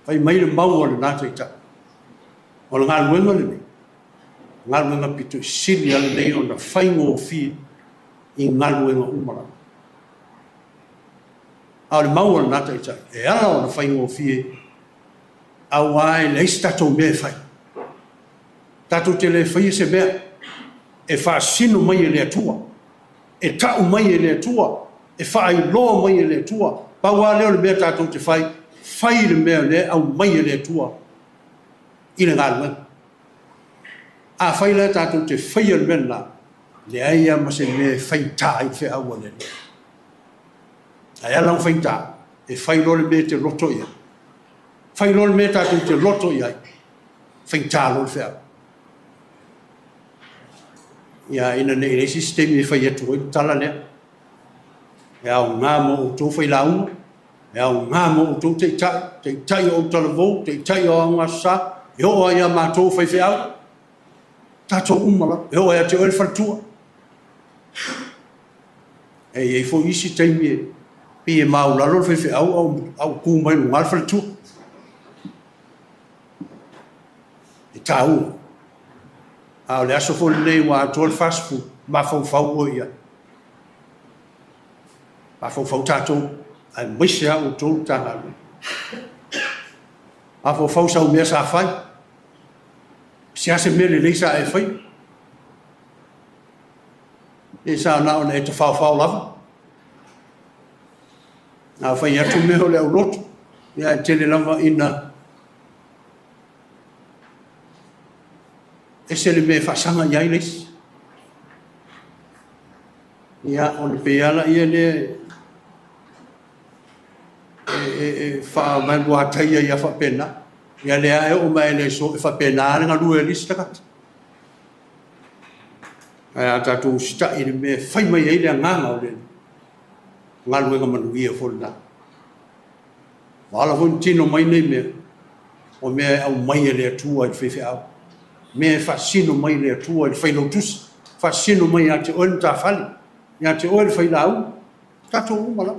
Whai mai le mau o le nā te tai. O le ngā ruenga le nei. Ngā ruenga pito sili ale nei o na whaingo o fi I ngā ruenga umara. A le mau o le nā te tai. E ala o na whaingo o fi au ai le isi tātou mea e whai. Tātou te le whai se mea e wha sino mai e le atua. E tau mai e le atua. E wha ai loa mai e le atua. Paua leo le mea tātou te whai. Whai le mea le au mai e le atua. I le ngā lua. A whai le tātou te whai e le mea la. Le aia ma se mea whai tā I whi aua le. A alang whai tā. E whai lo le mea te roto ia. Whai lor me tātou te loto iai. Whai tālo le whea. Ia ina nei sistemi e whai atu i tala lea. e au ngā mo o tō whai launga, e au ngā mo o tō te tai o talavou, te tai o anga sa, e hoa ia mātou whai whiau, tātou umala, e hoa ia te oe wharatua. E fo isi teimi e, pi e maulalo whai whiau au kūmai no ngal wharatua. E tāua. A le aso fo nei wa tol fast food, ma fau o ia. Ma fau tātou, ai mwisea o tō tanga. A fau sau mea sa whai. Sia se mele leisa e whai. E sa nao ne te whau lava. A whai atu meho le au lotu. Ia e tele lava ina. E se le me whasanga iai leis. Ia o le peala ia le whaamanu ataia ia whapena. Ia le ae o mai le so e whapena arenga lue lista kata. Ai tātou sita i le me whai mai ei le nganga o le ngaluenga manuia wholna. Wala hon tino mai nei mea. O mea au mai e le atua i whewhi au. Me fascino mai le atua i whailotus. Fascino mai a te oe ta whali. Ia te oe whai lau. Tātou umala.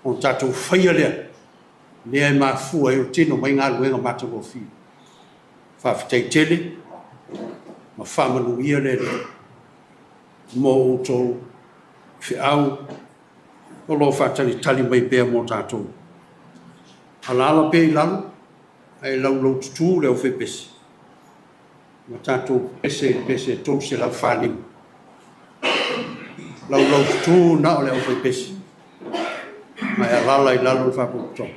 O tātou whaia lea. Lea e maa fua e o tino mai ngā luenga mātako whi. Whawhitai tele. Ma whamanuia le le. Mō o tō whi au. O lo whatari tali mai bea mō tātou. Alala pe i lalo. Ai lau tutu leo whepesi. Ma tātou pese tō se lau whanim. Lau tutu na o leo whepesi. Mai alala i lalo whaputo.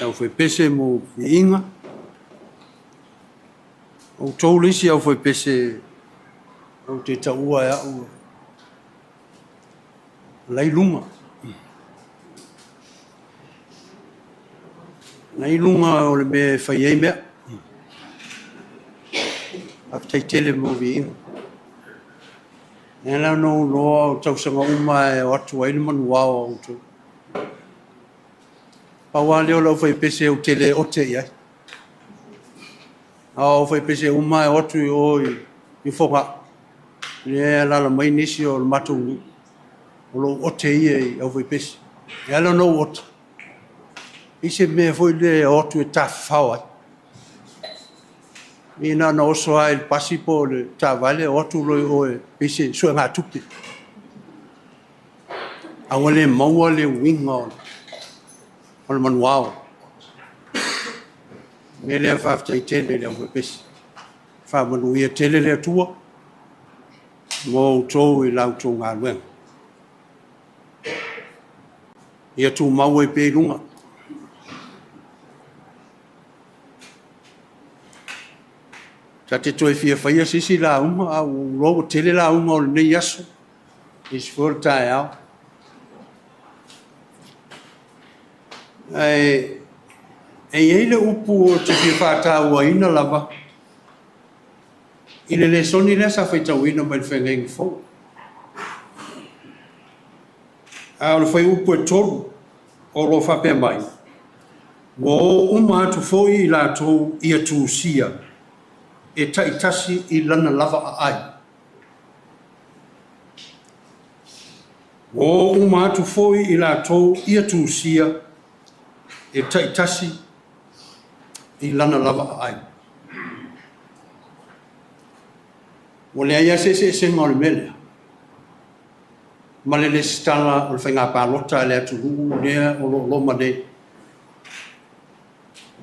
Au foi pese mo inga. O tau lisi au foi pese au te taua e au lai lunga. Lai lunga o le me fai ei mea. Aftai tele mo inga. Nela no loa o Tausaga uma e o atu ai le manua o autu. Paua leo lau fai pese o tele o te iai. Au fai pese uma e o atu i whoka. Le lala mai nisi o le matungu. O lo o te iai au fai pese. E ala no o te. Ise mea foi le o atu e tawhau ai. Ina na oso ai le pasi po le tavale o atu loi oe pese sua ngā tupi. Awa le maua le winga o le manuao. Me lea whaftai tele le au pese. Whamanuia tele le atua. Mo tō i lau tō ngā luenga. Ia tū maua i pē lunga. Ta te toi fia whaia sisi la unga, au logo tele la unga o le nei aso. Is for tae au. E eile upu o te fia whātā ua ina lava. Ile le soni le sa whaitau ina mai whengengi fōu. Au le whai upu e toru o lo whapea mai. Wo uma atu fōi i la tō ia tū sia. E taitasi i lana lava a ai. O uma atu foi i la tau ia tūsia e taitasi i lana lava a ai. O le aia se ngā le mele. Ma le stala o le whainga pālota le atu huu lea o lo loma ne.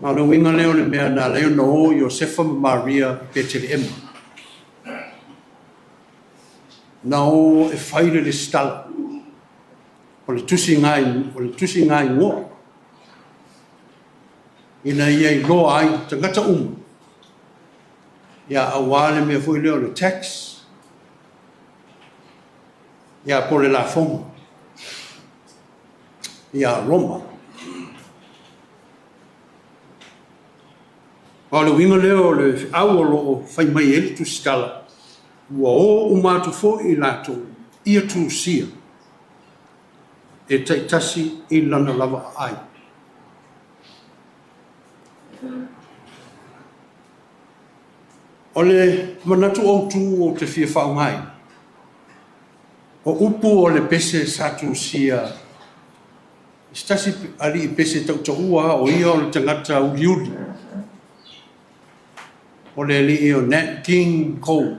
Ma le winga leo le mea na leo no o Iosefa Maria Betlehem. Na o e whaile le stala. O le tusi ngai ngoa. Ina ia i loa ai tangata Ia awale mea fui leo le tax. Ia po le la fonga. Ia Roma. O le winga leo le awolo o whai mai ele tu stala. Ua o umatu fo i lato ia tu sia. E taitasi i lana lava ai. O le manatu o tu o te fia whaungai. O upu o le pese satu sia. Stasi ali i pese tautaua o ia o le tangata uliuli. O le li o Nat King Cole.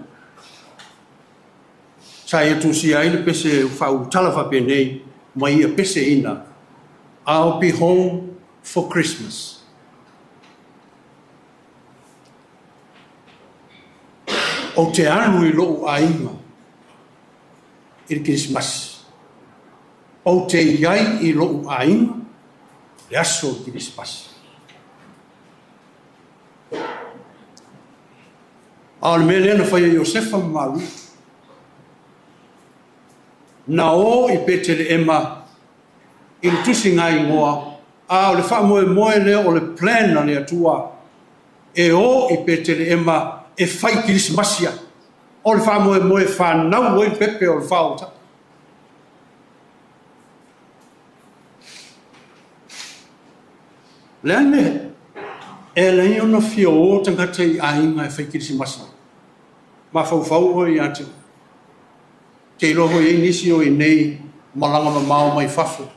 Sai atu sia i le pese whau talafa penei, mai ia pese ina. I'll be home for Christmas. O te anu i loo ainga, i le Christmas. O te iai i loo ainga, le aso i Christmas. A le mele na whaia Iosefa Maru. Na o i Betleema, i le tusi ngai ngoa, a o le wha moe leo o le plan na le atua, e o i Betleema e whai Kirismasia, o le wha moe whanau o i pepe o le whaota. Leane, e lei ona fia o tangata i ainga e whai Kirismasia. Ma whau o i atu. Te roho i nisi o i nei malanga mamao mai whafo.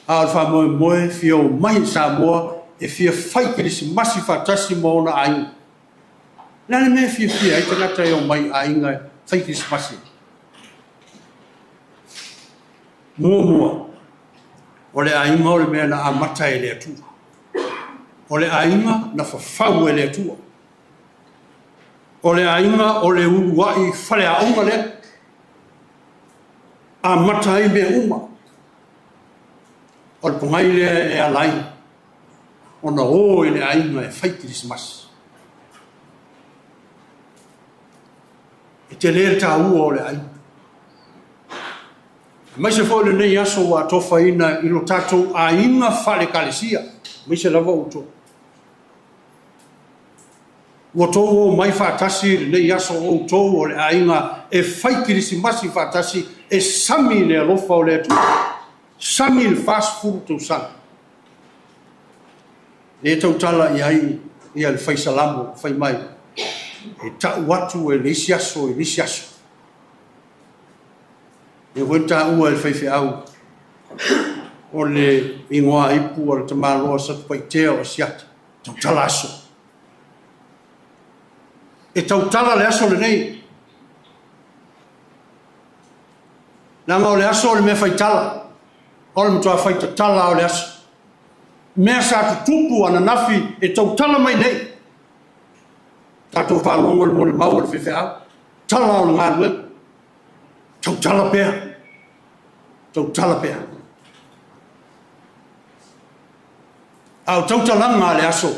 A o wha moe fia o mai sa moa e fia whai Kirismasi whatasi mo ona ainga. Nane me fia e tangata i o mai ainga e whai Kirismasi. Mua. O le ainga o le mea na amata e le atua. O le ainga na whawhau e le atua. O le ainga o le uruai whale a onga le. A mata i mea uma. O le pungai le e alai. ona o ele ainga e fai Christmas. E te lere ta ua o le ainga. Mai se foi le nei aso wa tofa ina i lo tatou ainga fale Ekalesia. Mai se lava uto. Ua tō o mai whātasi le nei aso o tō o le ainga e fai Christmas i whātasi e sami le alofa o le atu. Sami le fast food Tausaga. E tautala i ai ia le fai salamo, fai mai. E tau atu e leisi aso, e leisi aso. E wenta ua le fai au. O le ingoa ipu o le tamaloa sa paitea o siati. Tautala aso. E tautala le aso le nei. Nanga o le aso o le mea fai tala. O le mtua fai tala o le aso. Mea sa tutupu ana nafi e tautala mai nei. Tatou whalongo le mo le mau le whewhea. Tala o le ngā lue. Tautala pēr. Tautala pēr. Au tautalanga le aso.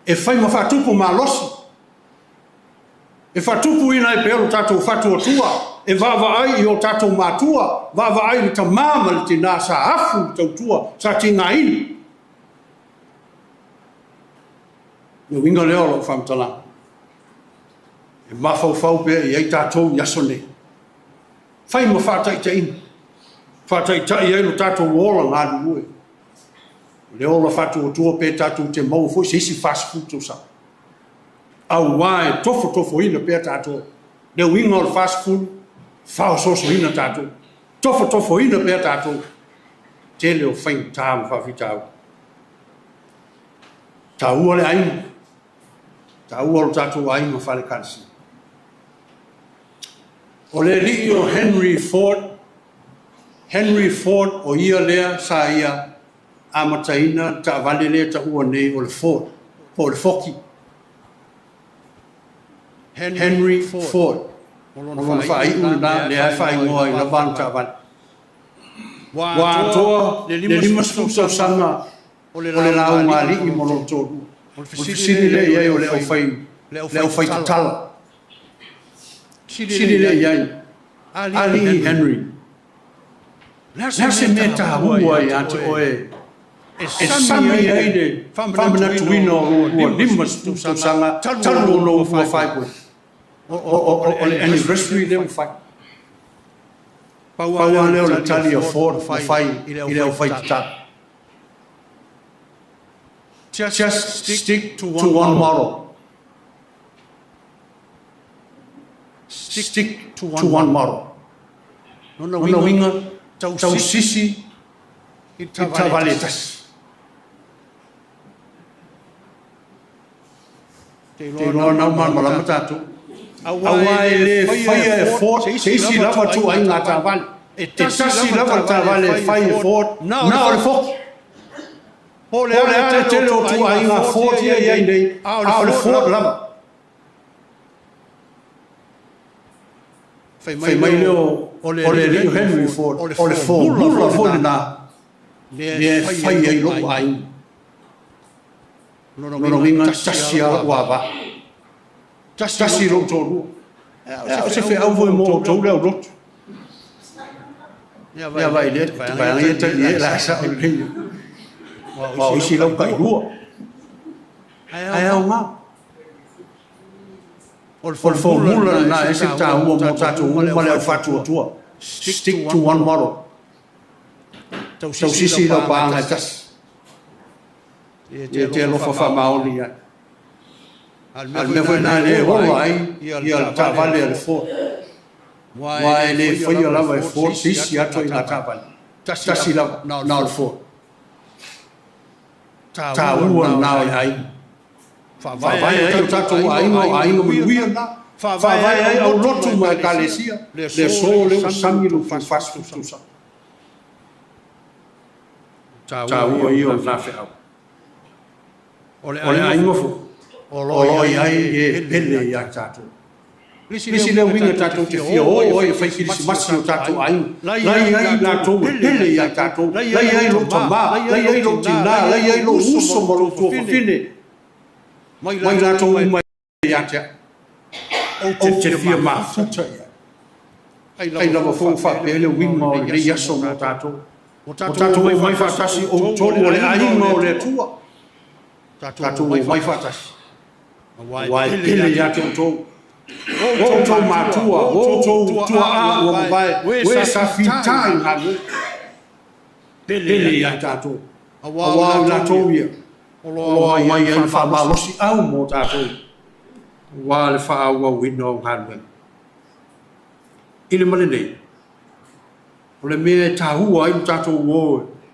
E whai ma whatupu ma losi. E whatupu ina e pēro tatou whatu o tua. E vava ai i o tatou mātua. Vava ai le ta māma le tina sa afu tautua. Sa tina ini. Yo winga leo lo whamtala. E mawhau pēr i ei tatou yaso nei. Whai ma whātai te ina. Whātai tai ei lo tatou ola ngādu ue. Leo la whatu o tua pē tatou te mau fo se isi fast food Tausaga. Au wae tofo ina pē tatou. Leo winga o fast food. Whao soso ina tatou. Tofo ina pē tatou. Te leo whain tāma whawhitau. Tā ua le aina. Tā ua lo tatou aina whale Ekalesia. O le li o Henry Ford o ia lea sa ia amataina ta vale lea ta ua nei o le Ford. O le foki. Henry Ford. O lona whai una le ai whai ngoa i la vanta vale. Wa toa le lima Tausaga o le lau ngā li i mono tōru. O le fisini le iai o le au whai tatala. Fisini le iai. Ali Henry. Nase me ta hua i ate oe. E sami ai le Faamanatuina ole Matagaluga talu no ua whaipoe. O le anniversary le whai. Paua leo le tali o Ford whai i leo whai tatala. Just stick to one model. Stick to one model. Nona winga tausisi i tavaletas. Te loa nau malama tātou. Awai le whaia e Ford, se isi lava tu ai ngā tāwale. E tasi lava tāwale e whai e Ford, nā o le foki. O le ale tele o tu ai ngā Ford ia iai nei, a o le Ford lava. Whai mai leo o le Leo Henry Ford, o le Ford, mula Ford nā. Le whai ai loko ai. Nono winga tasi a wava. Tasi lo tōru. O se whi au voi mō tōru leo rotu. Ia vai le, te paanga ia tani e la sa o le. Wa o isi lau kai rua. Ai au ngā. O le formula na e se tā ua mō tātou ngā leo whatu tua. Stick to one model. Tau sisi lau paanga e tasi. E te alofa whamaoni ai. Al me foi na le rola ai ia ta vale le Ford. Wa le foi ia lava e Ford sisi ato i na ta vale. Tasi lava na le Ford. Ta ua na ai. Fa vai ai o tato ai no muia na. Fa vai ai au lotu ma Ekalesia. Le so le sami lu fast food Tausaga. Ta ua ia na fe au. Ole ai ngofo. O loi ai e pele i a tātou. Lisi le winga tātou te whia oi whai kirisi masi o tātou ai. Lai ai tātou pele ia tātou. Lai ai lo tamā, lai ai lo tina, lai ai lo uso ma lo tua whine. Mai tātou mai ia te. O te whia mā futa ia. Ai lava fōu whapele winga o le iaso mo tātou. O tātou mai whatasi o tōru o le ainga o le tua. Tātou mai whatasi. Wai pele ia te o tōru. O tō mātua, o tō tua a o mawai, we sa whitai ngā pele ia tātou. A wāu la tōwia. O loa mai ai whamalosi au mō tātou. Wā le whaau au wino o ngā. Ile male nei. O le mea tāhua ai tātou o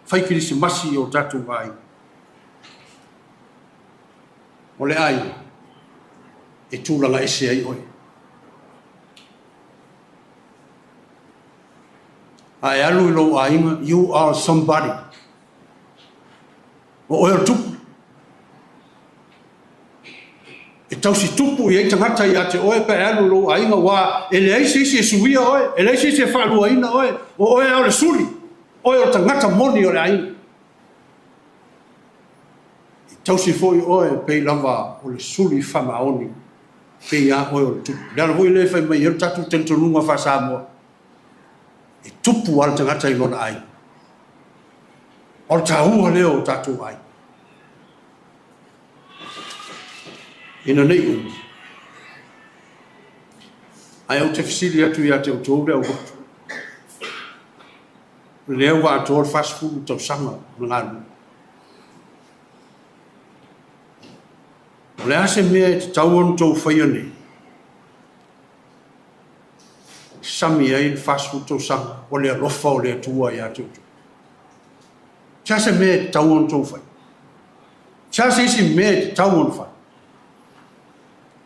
whaikirisi masi o tātou ai. O le ai. E tūlanga ese ai oi. Ai alu I lo ainga, you are somebody. O oi o tupu. E tausi tupu I tangata I ate oi pe alu lo ainga wā ele aise isi e suia oi, ele aise isi e whaalua ina oi, o oi au le suri, oi o tangata moni o le ainga. E tausi foi oi pe lava o le suri whamaoni. Pea oi o tupu. Dara voi le whai mai, tatu tentonunga wha Samoa. E tupu ala tangata I lona ai. O le tāhua leo o tatu ai. Ina nei umi. Ai au te fisili atu I ate o tōre au hotu. Leo wa ator fast food Tausaga ole Matagaluga. O le ase mea te tauanu tau whaia nei. Sami ai fast food Tausaga o le alofa o le atua I atu. Te ase mea te tauanu tau whaia. Te ase isi mea te tauanu whaia.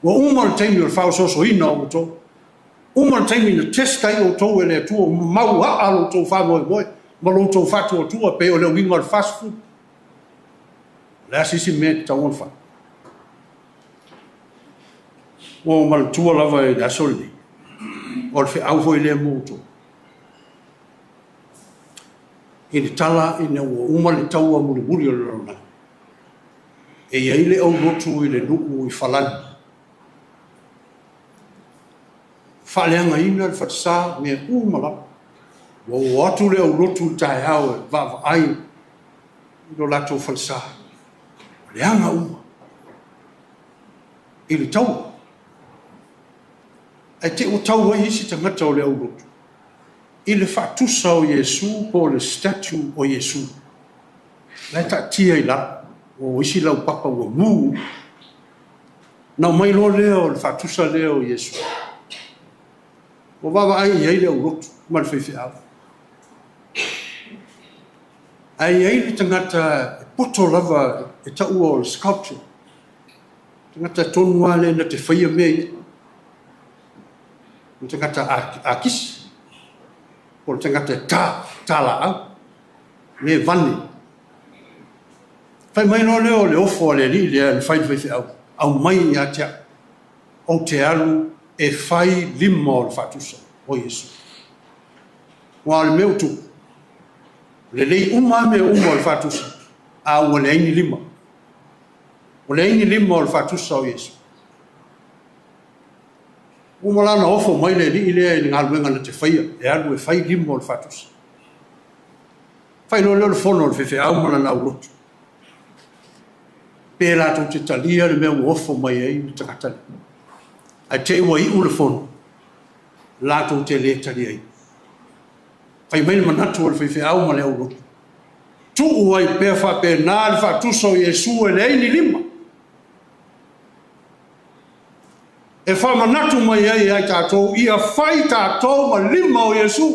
Wa umar taimi o le whao soso ina o tō. Umar taimi na teskai o tō e le atua mau alo tō whamoe moe. Ma lo tō whatu o tua pe o le winga le fast food. Le ase isi mea te tauanu whaia. O mal tua lava e da soldi. O le au foi le moto. I le tala I ne o uma le taua muli muli o le rona. E iai le au rotu I le nuku I falani. Whaleanga ina le whatsa mea umala. O atu le au rotu tai au e vava ai. I lato whatsa. Leanga uma. I le taua. E te o tau ai isi tangata o le au rotu. I le whatusa o Iesu po le statue o Iesu. Lai ta tia I la. O isi lau papa o mu. Nau mai lo leo le whatusa leo o Iesu. O wawa ai iai le au rotu. Ma le whaiwhi au. Ai ai le tangata e poto lava e tau o le sculpture. Tangata tonua le na te whaia mea o tangata a kisi, o tangata tāla au, me vani. Whai mai no leo le ofo le li lea le whaiwhaiwhi au mai I atea, o te alu e whai lima o le whatusa, o Iesu. Wa le meu tu, le lei uma me uma o le whatusa, a ua le aini lima. O le aini lima o le whatusa o Iesu. Umala na ofo mai le li le ni ngaluenga na te whaia, e alu e whai lima o le whatusa. Whai no leo le whono o le whewhe au mana na urotu. Pēla tau te talia le mea ofo mai ei ni takatali. Ai te iwa I le whono, la tau te le talia ei. Whai mai ni manatu o le whewhe au mana au urotu. Tu uai pēr wha pēr nā le whatusa o Iesu e le ei ni lima. E whamanatu mai ai ai tātou, ia whai tātou ma lima o Iesu.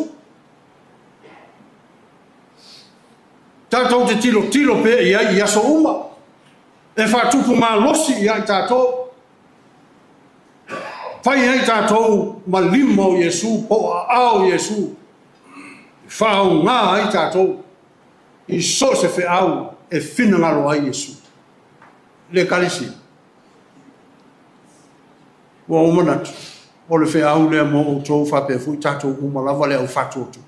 Tātou te tilo pe ia I aso uma. E whatupu mā losi I ai tātou. Whai ai tātou ma lima o Iesu, po a ao Iesu. Whao ngā ai tātou. I so se whi au e whinangaro ai Iesu. Le Ekalesia. Wa o manatu. o le wheau lea mo o tō whape fui tātou umalawa lea o whatotu.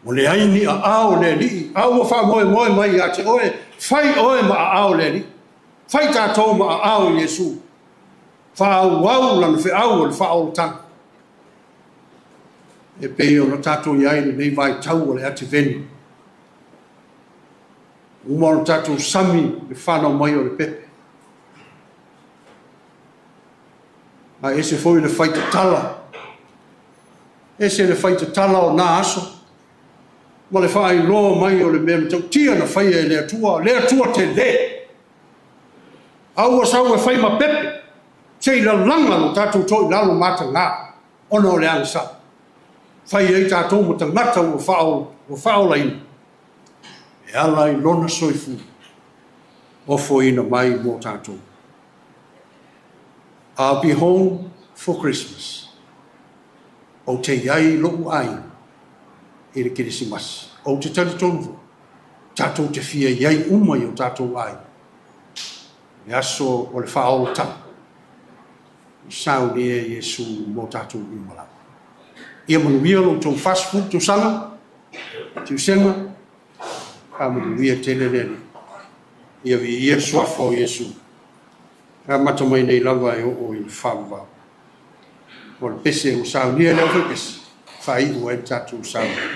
O le aini a ao le li, au o wha moe moe mai a te oe, whai oe ma a ao le li, whai tātou ma a ao Jesu, wha au wau lana wheau o le wha o tanga. E pei o na tātou iai le nei vai tau o le ate veni. Umaro tātou sami le whanau mai o le pepe. A ese foi le whaita tala. Ese le whaita tala o nā aso. Ma le whaai loa mai o le mea tau tia na whaia e lea tua te le. Au a sau e whai ma pepe. Te ila langa no tātou toi lalo mata ngā. Ona o le angsa. Whai ei tātou mo tangata o whao laina. E ala i lona soifu. O foina mai mo tātou. I'll be home for Christmas. O te iai loku ai, e le kirisimas. O te tali tonfo, tātou te fia iai umai o tātou ai. E aso o le whaolo tau. I sauni e Jesu mo tātou umala. Ia manuia lo tō fast food tō sanga, Siusega, ka manuia telelele. Ia vi ia swafo Jesu. Ka mata mai nei lava e o i whawa. O le pese o saunia leo whekesi. Whai ua e tātou saunia.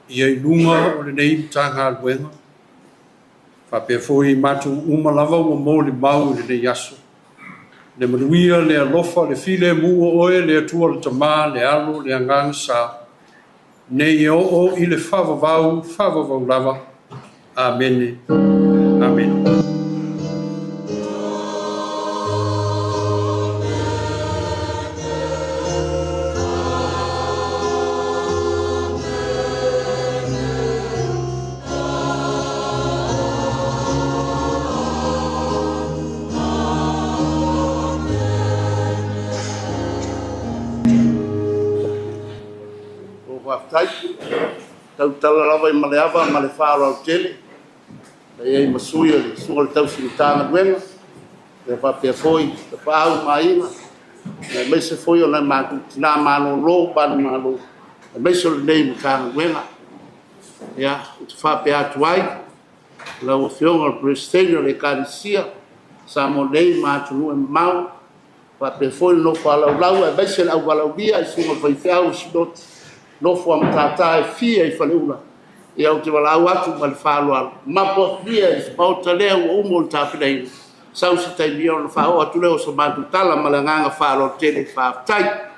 ia i lunga o le nei tanga luenga. Whapea foi matu umalava ua mō le mau le nei aso. Le manuia le alofa le file mua oe le atua le tamā le alo le anganga sa. Nei o i le whavavau lava. Amen. Amen. Tautala lava I maleava ma le whaaro au tele. Le ei masui o le sunga le tausinitanga duenga. Le whapea foi, le whaau maina. Le meise foi o le mātu tina māno lo, banu mālo. Le meise o le nei mutanga duenga. Ia, o te whapea atu ai. La o whionga o Presterio le Ekalesia. Sa mo nei mātu nue mau. Whapea foi no whalau lau. E meise le au walau bia I sunga whaifeau sinoti. Nofo am tata e fia I whaleula. Ia o te walau atu ma le whaloalo. Mapo fia I whauta leo o umo le tāpinaina. Sau si tai mia o le whao atu leo sa mātu tala ma le nganga whalo tele whaatai.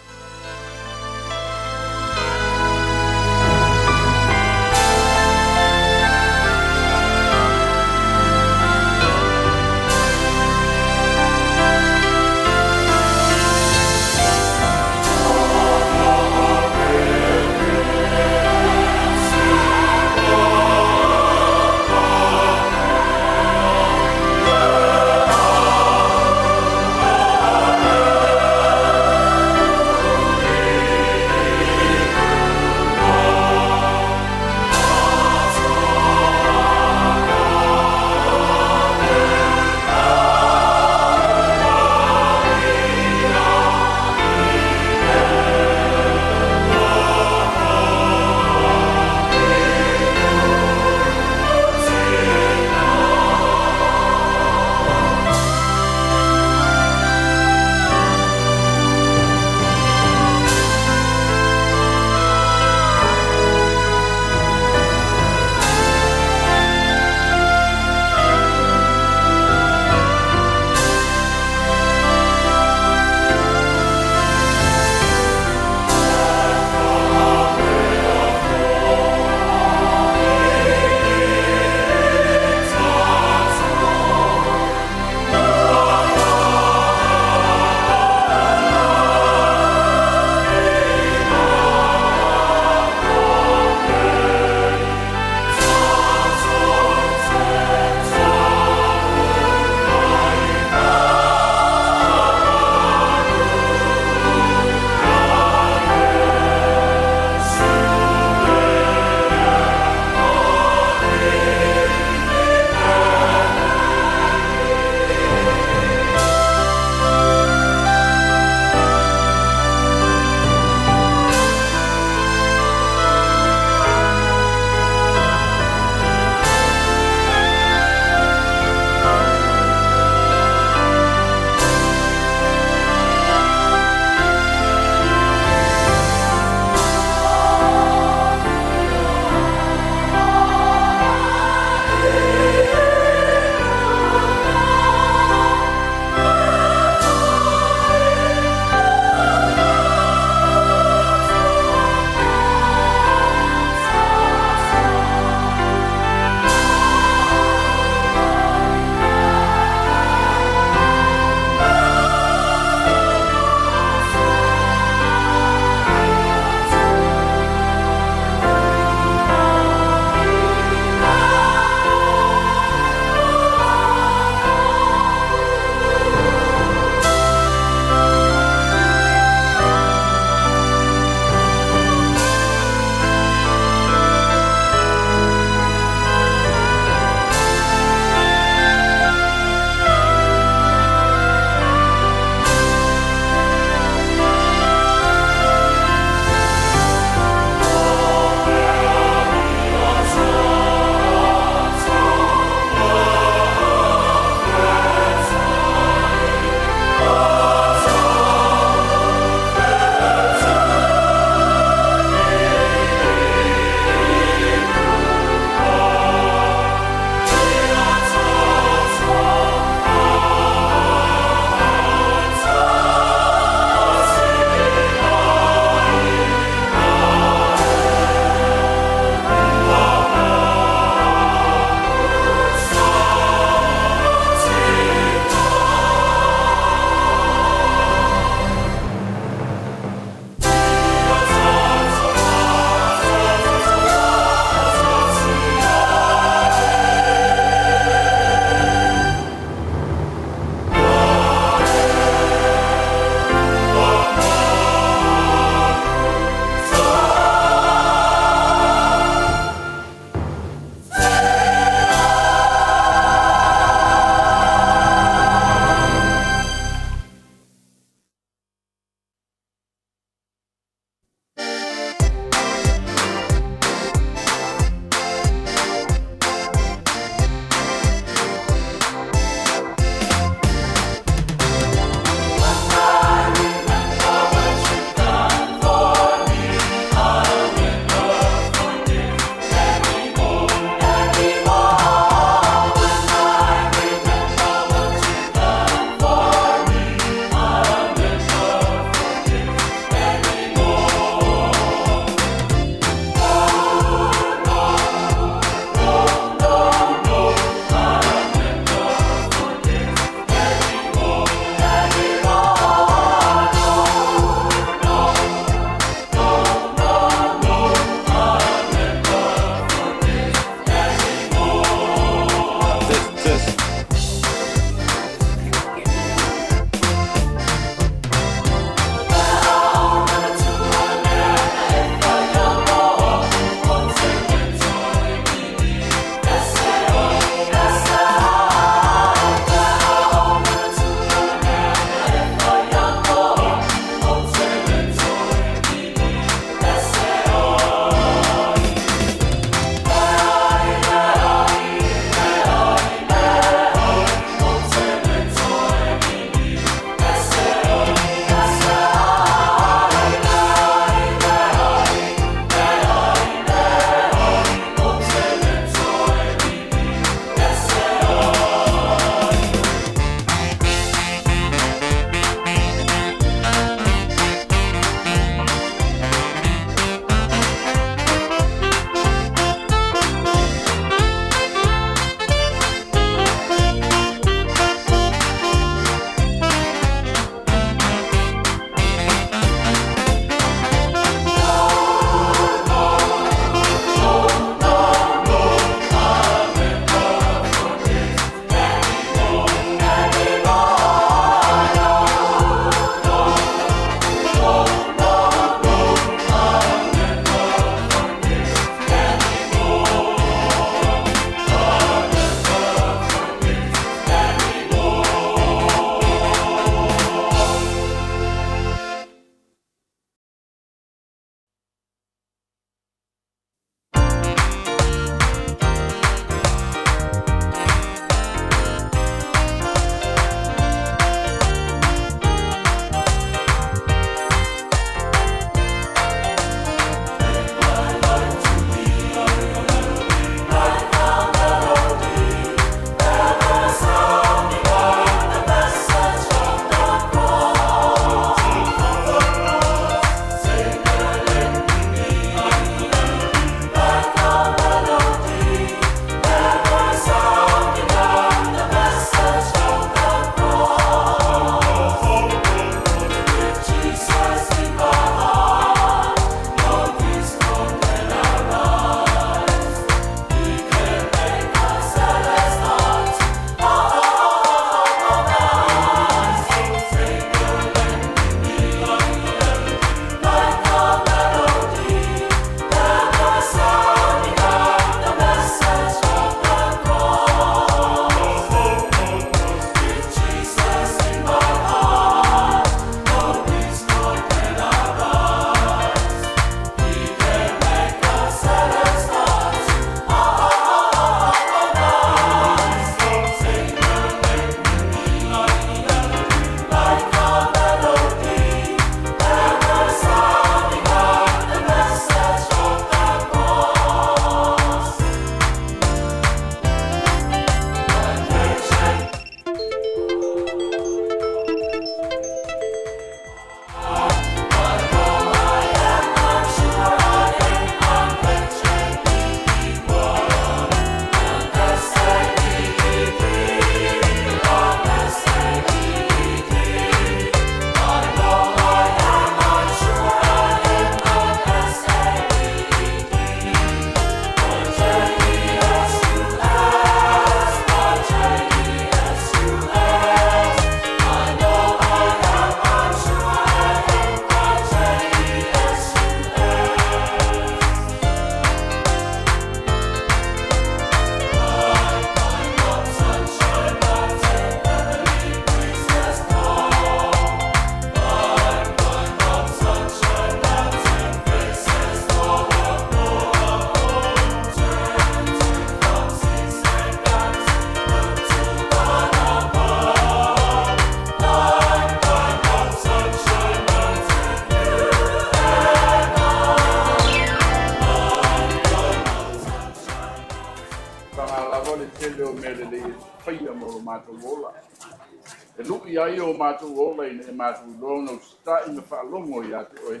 E lu'i ai o mātou ola i ne mātou lona o stai me whaalongo i ate oe.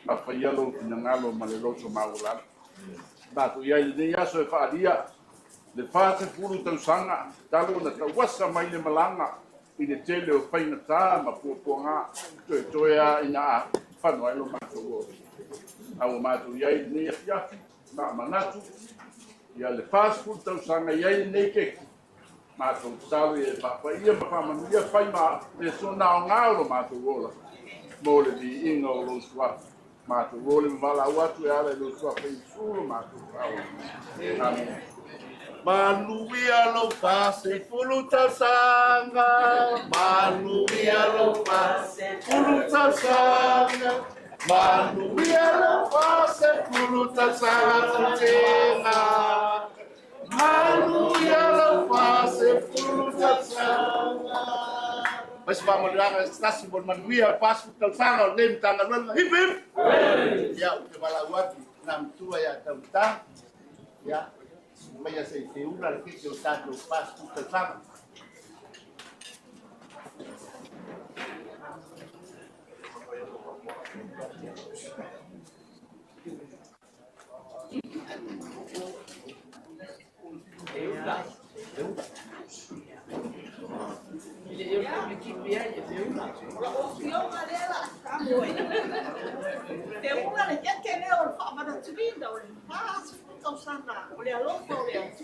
A whaia lo tina ngalo ma le loto maulana. Mātou iai le nei aso e whaalia. Le whāte puru tausanga, talo na tauasa mai le malanga. I le tele o whaina tā ma pua ngā. Toe a ina a whanua ilo mātou o. Au mātou iai le nei afiafi, ma manatu. Ia le fast food tausanga iai le nei keki. Mātou tau e whaapaia ma whamanuia whai ma le sona o ngāro mātou ola. Mō le di inga o lo sua. Mātou ole mala watu e ala lo sua whai suru mātou awa. Amen. Manuia lo pase fulu tausanga. Manuia lo pase fulu tausanga. Manuia lo pase fulu tausanga. Manuia lo pase fulu tausanga. Mas vamos lá, está se por manuia passo tausanga nem tanga não hip hip. Ya o que vai lá aqui na tua ya tauta. Ya mas já sei se uma que eu tá no passo tausanga. Una le chiacchiere o Faamanatuina ole Tausaga ole Matagaluga.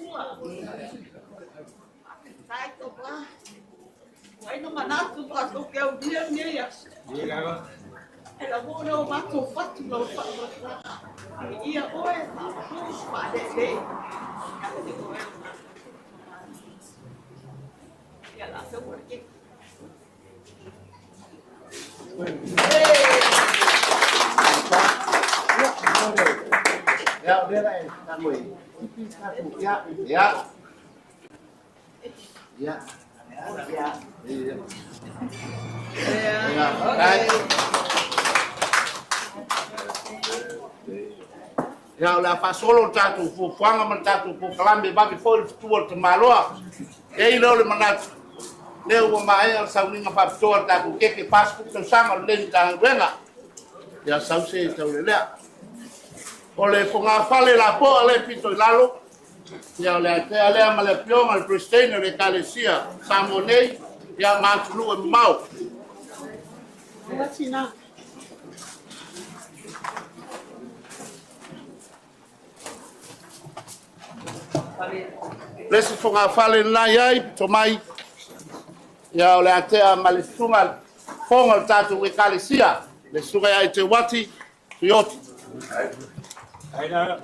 Sai to ba. Wai no manatu ba to ke o dia nei as. Ela bona o mato fatu no Faamanatuina. Ia oe pa de. Ya la se por aquí. Ya, dia lah tamu. Ya, ya. Ya. Ya, la fa solo tatu fu fuanga man tatu fu kalambe bagi foi tuor te maloa. Ei lo le manat. Leo o mai al Sauniga Faapitoa tatu keke pas ku Tausaga ole Matagaluga. Ya sauce tau le. Ole fonga fale la po ale pito lalo. Ya le ate ale ma le pion al pristine le Ekalesia Samonei ya matulu e mau. Watina. Lesi fonga fale na yai to mai. Ya ole ate ma le sunga fonga tatu Ekalesia le sunga ya te wati yoti. Aina.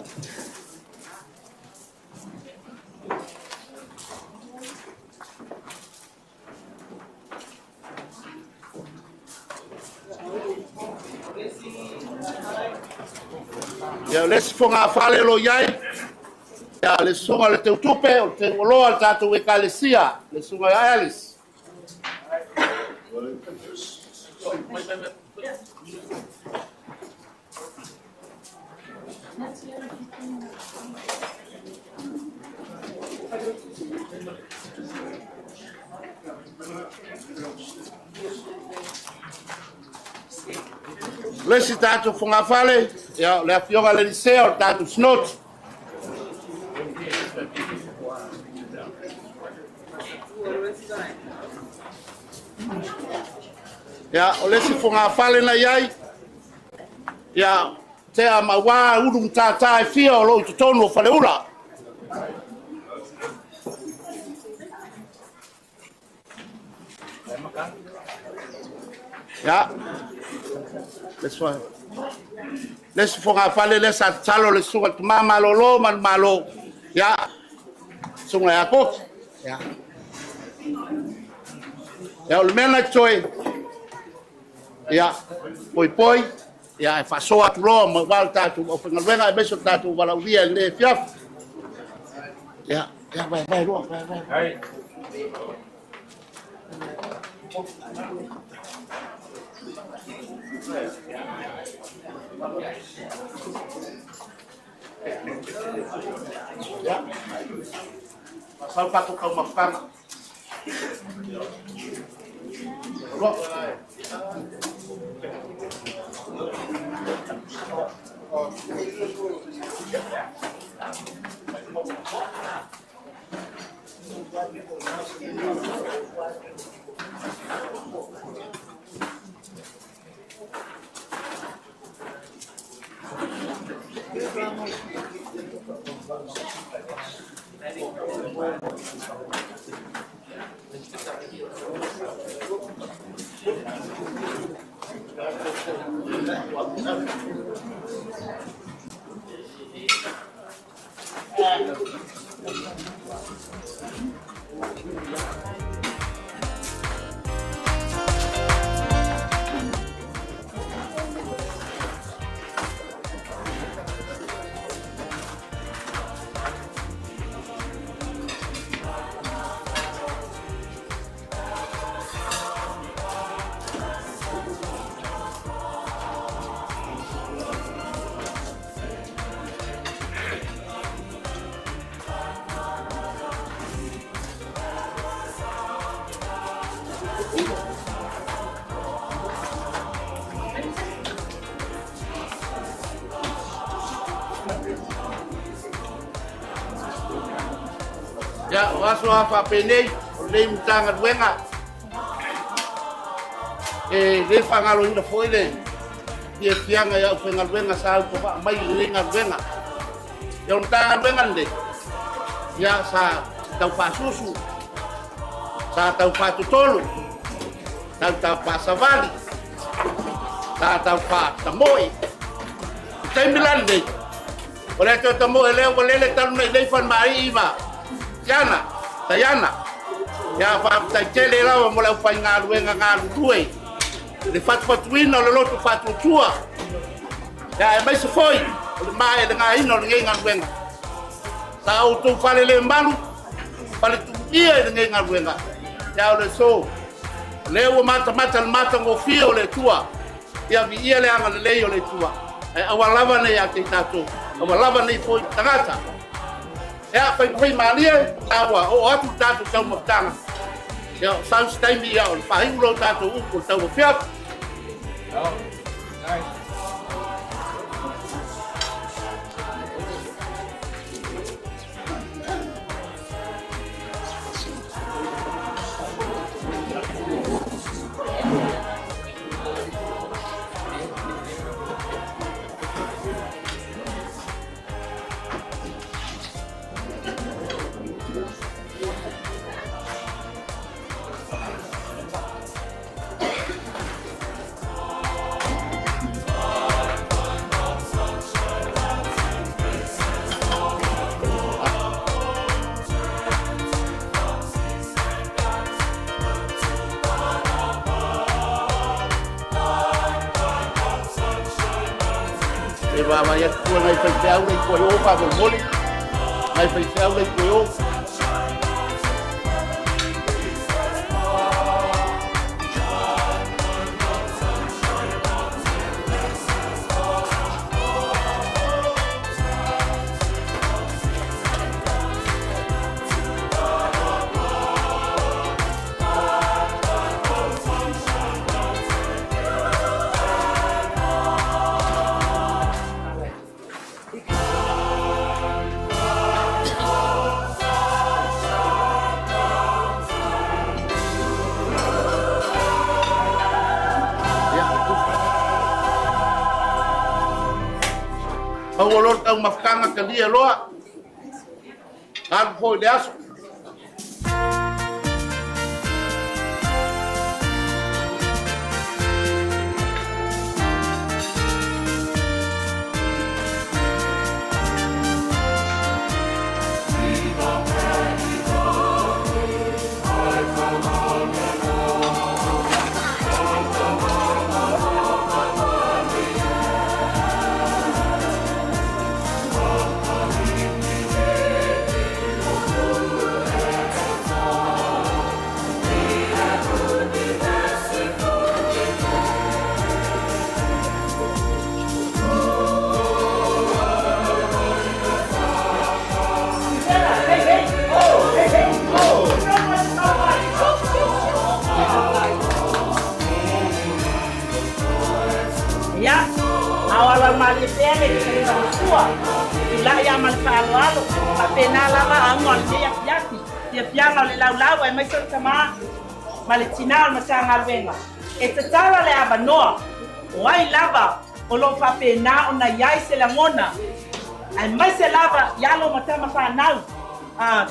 Ya lesi fonga fale lo yai. Ya le sunga le te utupe o te oloa tatu Ekalesia le sunga ya Alice. Lesi tatu fonga fale ya le afioga le liceo tatu snot. Ya olesi fonga fale na yai. Ya te amawa udum tata e fia o lo tonu fale ula. Ya. Let's fonga fale let's talo le sunga mama lolo man malo. Ya. Sunga ya ko. Ya. Ya o mena choi. Ya. Poi. Ya fa so atlo mo valta tu o fenga beso tatu wala via le fiaf. Ya, vai lo, vai. Hai. Ya. Pasal patu kau makan. Ya, waso apa penei, le mtanga wenga. Le fangalo ina foile. Dia fianga ya fenga wenga sa ko ba mai lenga wenga. Ya mtanga wenga nde. Ya sa tau pasusu. Sa tau patutolo. Tau pasavali. Tau tamoy. Tem milande. Oleh tu tamoy le oleh tau nei fan mai iba. Yana, Tayana. Ya fa tele la mo la fa ngalu ngalu tuai. Le fatuina le lotu fatutua. Ya mai se foi. Mai de ngai no ngai ngalu. Sa auto fale le malu. Fale tu ia de ngai ngalu. Ya le so. Le o mata ngo fio le tua. Ya vi ia le anga le yo le tua. Awalava ne ya te tato. Awalava ne foi tangata. Ya fai malia awa o atu tatu tau matanga. Ya sau staimi ya o fai ulo tatu uko tau fiat. Và ya tua ngai fai tau nei koe o pa moli ngai fai tau nei koe o Pawolor tau mafkanga kalia loa. Kan foi de aso. le pere le sua la ya mal falo a pena lava angol ya yaki ya pianga le lau e mai so tama male tinal masanga venga e tatala le abanoa wai lava o lo fa pena ona yai se la ngona ai mai se lava ya lo matama fa nau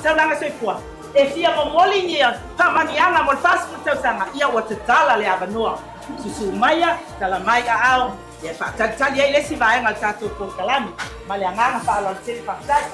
taulanga se fua e fia mo molinia pamaniana mo fast tausanga ia o tatala le abanoa susu maya tala mai ao e fa tatali ele si vai ngal tato por kalami male anga fa lo se fa tat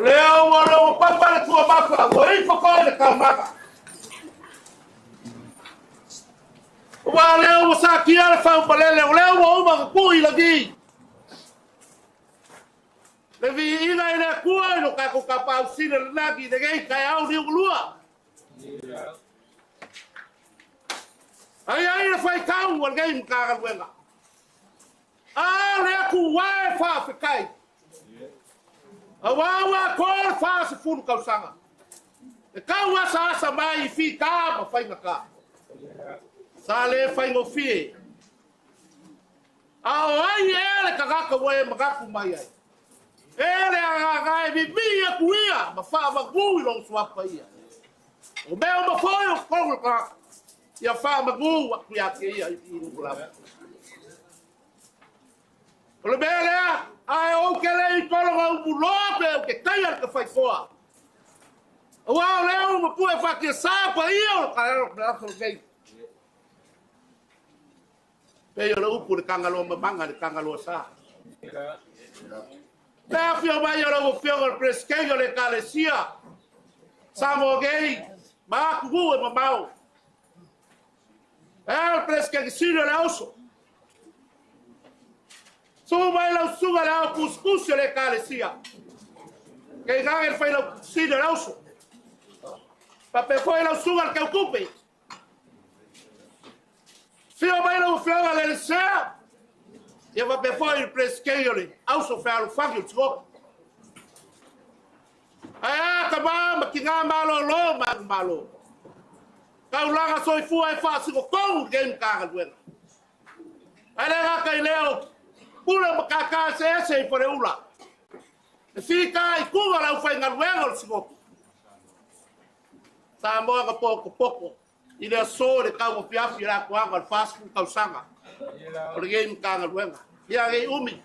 Leo wala papa tua baka, oi papa le kamaka. Wa leo wasaki ala fa balele, leo wa uma kui lagi. Le vi ina ina kui no ka ko kapa usina lagi de gai kai au ni ulua. Ai fa kau wa gai mka wenga. Le ku wa fa kai. Awawa kol fa se fulu kausanga. E kaua sa mai fi ka ma fai ka. Sa le fai ngo fi. Ai ele ka ka we ma ka mai ai. Ele ga bi bi kuia ma fa ma gu lo swa pa ia. O me ma foi o ko ka. Ya fa ma gu wa kuia ke ia i no la. O le bele ai o que le tolo o bulope o que caia que faz fora. O leo mo pu fa que sapa io cara o gay. Pero lo pu de kangalo manga de kangalo sa. Da fio mai lo fio o presqueio le Ekalesia. Samo gay, ma ku e mamau. El presqueio sino le oso. So vai la suga la cuscus le Ekalesia. Que ganha ele faz la sino le oso. Pape foi la suga que ocupe. Fio vai la fio le sea. E va pe foi il presqueio le oso fa lo fagio tso. Ai ka ma ki nga malo malo. Ka ulaga soi fu ai fa si ko game ka duena. Ai la ka leo pula makaka se por ula. Fica e kuga la fai ngaruengo sigo. Sa mo ga pouco. Ile so de ka mo piafi la kwa ga fast food Tausaga. Por game ka ngaruenga. Ya ge umi.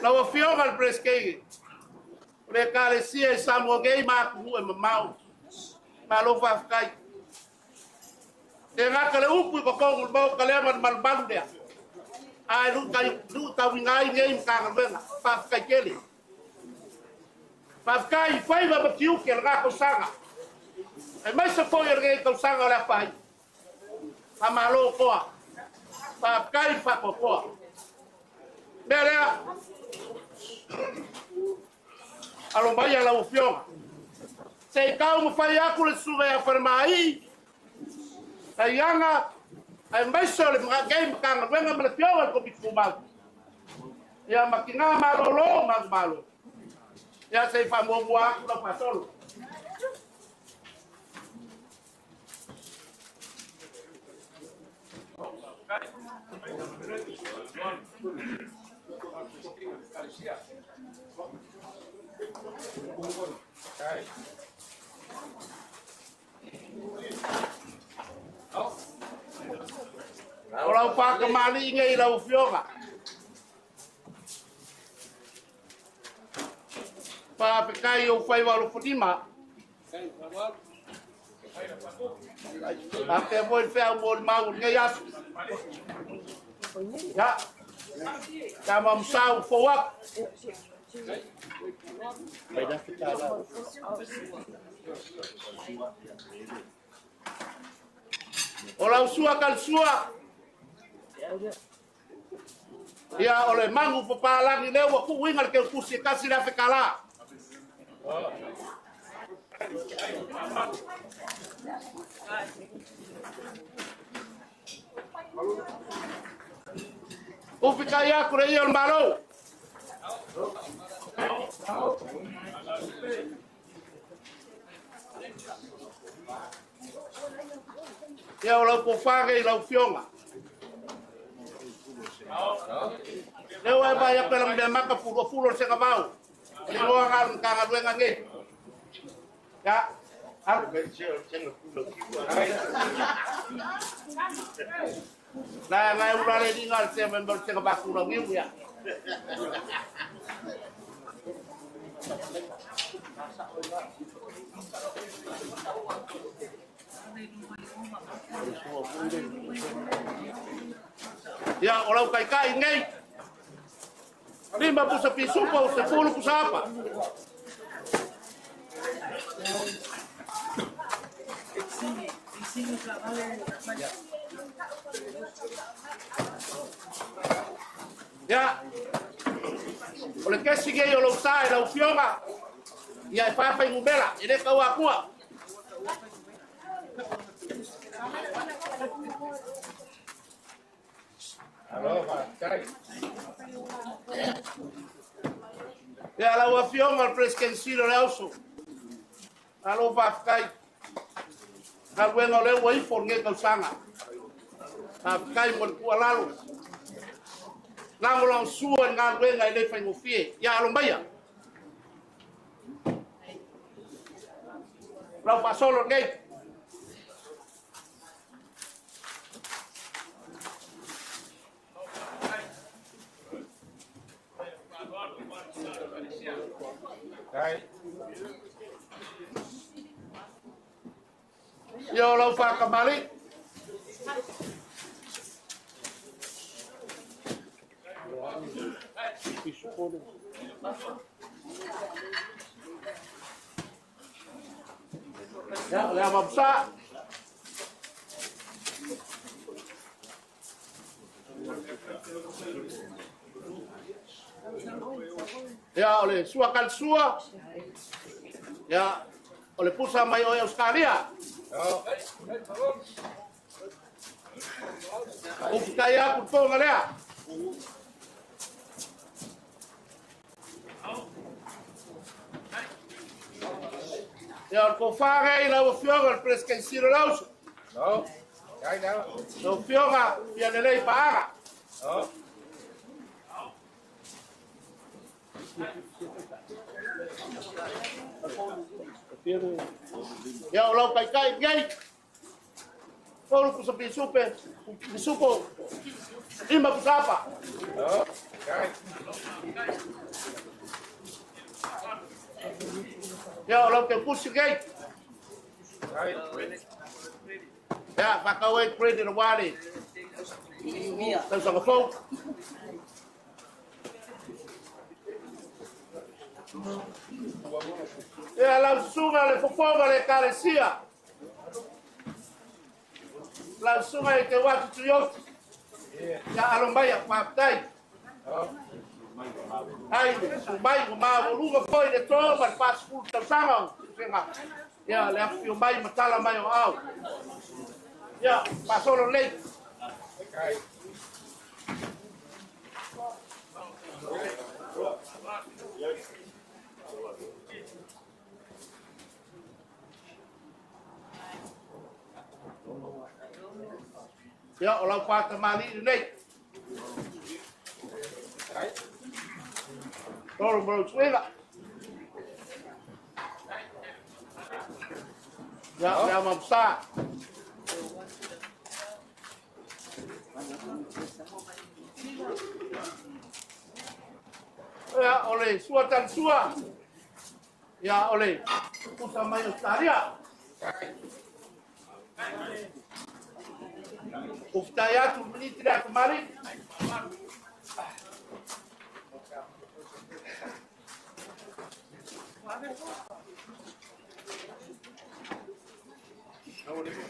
La o fio ga preskei. Le Ekalesia e sa mo ge ma ku e mamau. Ma lo fa kai. Tengah kalau upu kokong mau kalian malbang dia. Lu tahu ngai ngai kangen bena pas kai keli. Pakai fai ba batiu ke nga ko sanga. Ai mai sa foi erge ko sanga la pai. Pamalo ko. Pakai fa ko. Berea. Alo mai ala o fiona. Sei kau mo fai aku le suga ya farmai. Ai anga ai mai so le mga game kanga wenga mele fiona ko bitu mal. Ya makinga malo malo. Ya sei fa mo aku la pasolo. Kalau pak kemali ngai lau fioga. Pa pekai o fai walu futima. Até vou enfiar o molho mau ngai asu. Ya. Ya mamsau fowak. Ola usua kal sua. Ya oleh mangu pepalang ini waku wingal ke kursi kasih dah fekala. Ufikaya kureyo malo. Ya ola pofage la fionga. Leo ai vai pela me maka fulo se kabau. Leo ngal ka ngal ngange. Ya. Aku bencel ceng fulo. Nah, ngai ulale dingal se member se kabaku lo ngiu ya. Ya, orang kai ngai. Lima pusa pisupa, 10 pusapa. Ya. Oleh que sigue yo lo sai la ufioga. Ya papa ngubela, ide ka wakua. Ya la ufioga al presquensilo lauso. Alo vai al bueno le voy por nge kausanga. Kai mon kualalu. Nangolong suan ngal we ngai le fai ngofie. Ya lo baya. Lau pasolo ngai. Yo lau fa kembali. Ya, oleh babsa. Ya, oleh suakan sua. Ya, oleh pusa mai o Australia. O kaya ku to ngalea. Ya ko fare ila o fioga presquensilo lauso. No. Dai da. O fioga ya lei paga. No. Ya ulau kai gai. Foro ku sapi supo. Lima pusapa. No. Kai. Ya ulau ke pusi gai. Ya pakawai pray in the wali. Tausaga ole. Ia lau sunga le fofonga le Ekalesia. Lau sunga e te watu tuyoti. Ia alombaia whaptai. Ai, mai ko ma volunga foi de tro, mas pas fu Tausaga senga. Ia le afio mai matala mai o au. Ia, pasolo lei. Ia, o lau pata mali nei. Toro bro suela. Ya mamsa. Ya ole suatan sua. Ya ole pusa mayo taria. Uftayatu beli tidak kemarin.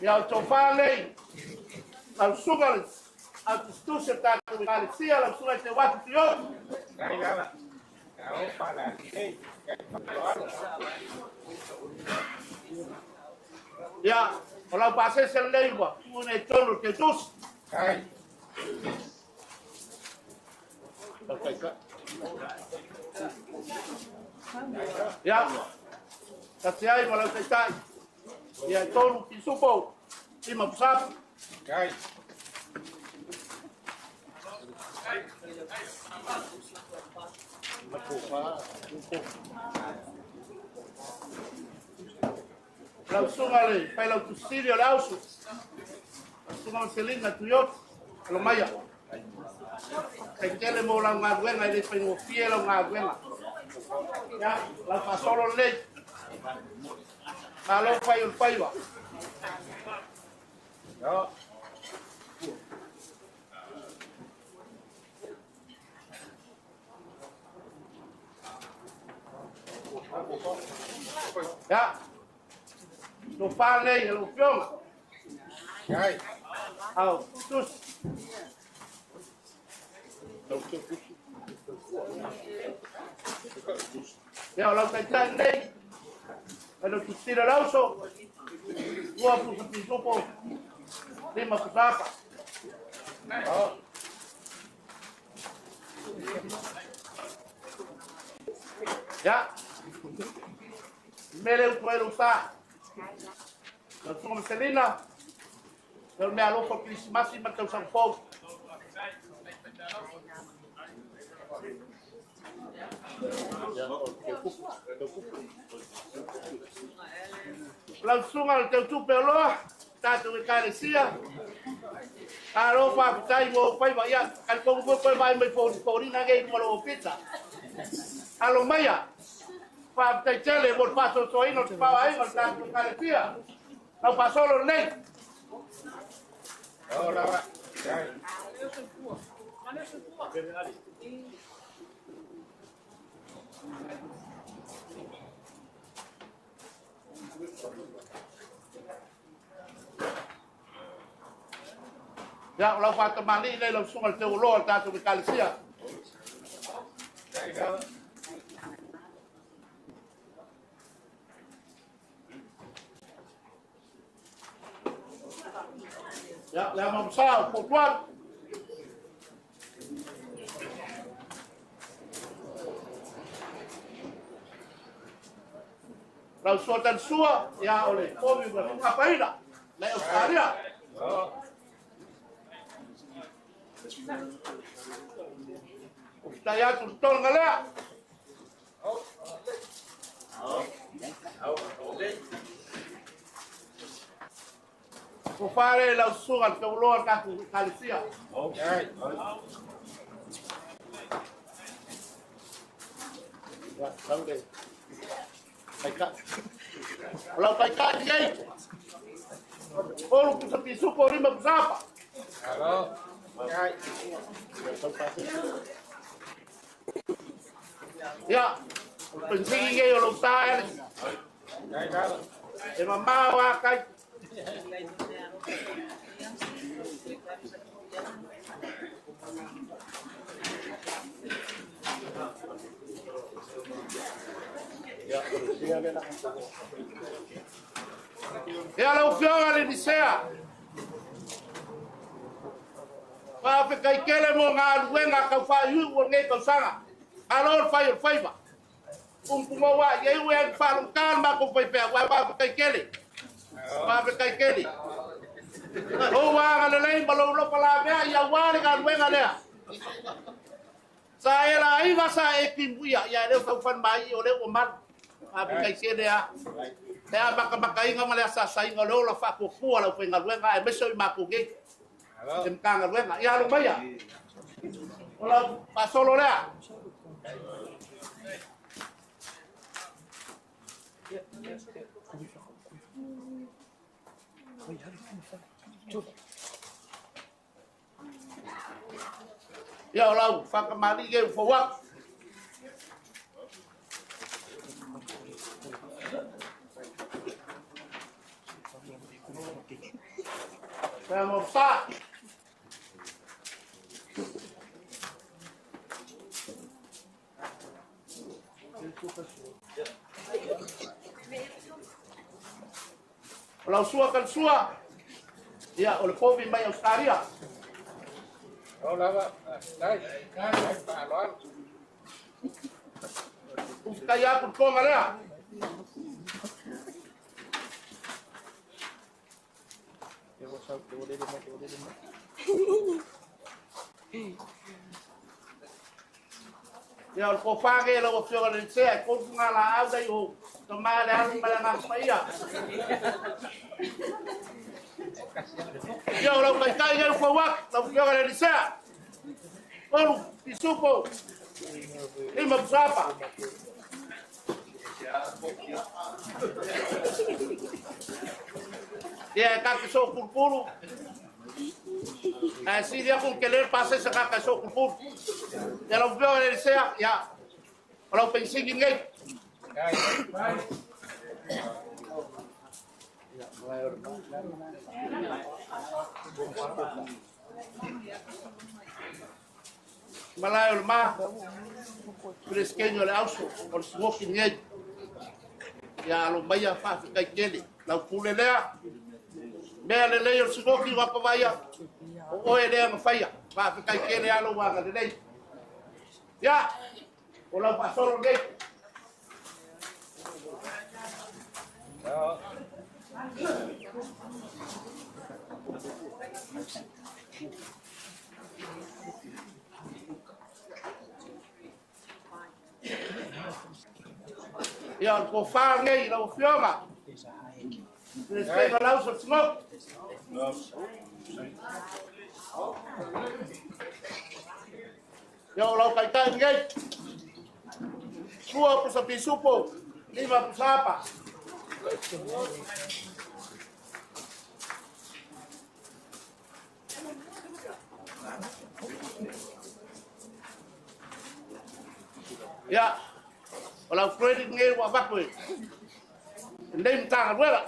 Ya tofale al sugar al tusse tato Ekalesia al sugar te watu tio. Ya, kalau pasal selai buat, mana tolong ke tus. Ya, kasihan malam saya. Ya tolong disupport, lima besar. Langsung ale, pai lau tusirio lausu. Langsung ang selina tuyot, alomaya. Kay kele mo lang ngagwenga, ili pengofie lang ngagwenga. Ya, lau pasolo lei. Malo pai ba. Yo. Ya. No fale, lo pioma. Ai. Au, tus. Ya, lo que está en ley. Pero tu tira el auso. Gua puso pisopo. Lima pusapa. Ya. Mele puedo usar. Langsung Selina. Kalau me alo for Christmas in Tausaga Fogo. Langsung al teu tu pelo, tato Ekalesia. Alo pa tai mo pai ba ya, al ko vai mai for na gay mo pizza. Alo maya. Pa tai chele por paso soy no te pa vai mal tato Ekalesia. Não passou o nem. Olha lá. Ya, lau fata mali nei lau sunga te ulo al tato Ekalesia. Ya, le vamos a pontuar. Lau suatan sua, ya ole, pomi apa ina? Le Australia. Ustaya tuntol ngala. Kufare lau sungan ke ulor kaku Ekalesia. Okay. Ya, sampai. Baiklah. Kalau baiklah dia. Kalau kita pisu kau lima berapa? Halo. Ya. Ya, Pensingi ngai o lo tae. E mama wa kai. E ala o fionga le disea. Pa pe kai kele mo nga luenga ka fa yu o ngai ka sanga. Alor fa yo faiba. Kumpunga wa ye we fa lu kan ma ko pe wa pa kai kele. Pa pe kai kele. O wa ga le balo lo pala be ya wa le ga luenga le. Sa ela ai va sa e kimbuya ya le fa fan mai o le o man. Pa pe kai kele ya. Dia baka inga male sa inga lo la fa ko fu ala pe ngaluenga e meso ma ko ge. Em ka ngaluenga ya lo baya. Ola pa solo le. Ya ola fa ka mali ge fo wa. Vamos a Kalau sua kan sua. Ya, oleh Covid mai Australia. Oh lava, dai, pa loan. Kaya pun kau mana? Ya, kau pakai lo opsi kalau saya, kau ngalah ada yo, kemarin malam apa ya? Ya, lo kai yang fawak, lo opsi kalau saya, kau disupo, ini berapa? Ya, kaki so puru. Así dia con que le pase esa kaki so puru. Ya lo veo en el sea, ya. Kalau pensé que ngai. Malayo ma. Fresqueño le auso, por smoking ngai. Ya lo vaya fa kai kele. La pulelea. Mea le leo smoking wa pa vaya. O ele ma faya. Va kai kele alo wa ga le. Ya. Ola pasó ngai. Ya ko fa ngai la fioma. Después no la uso smoke. Yo lo kai kai ngai. Sua po sa pisupo. Lima po sapa. Ya. Kalau kredit ngai wa bakwe. Ndem tanga wala.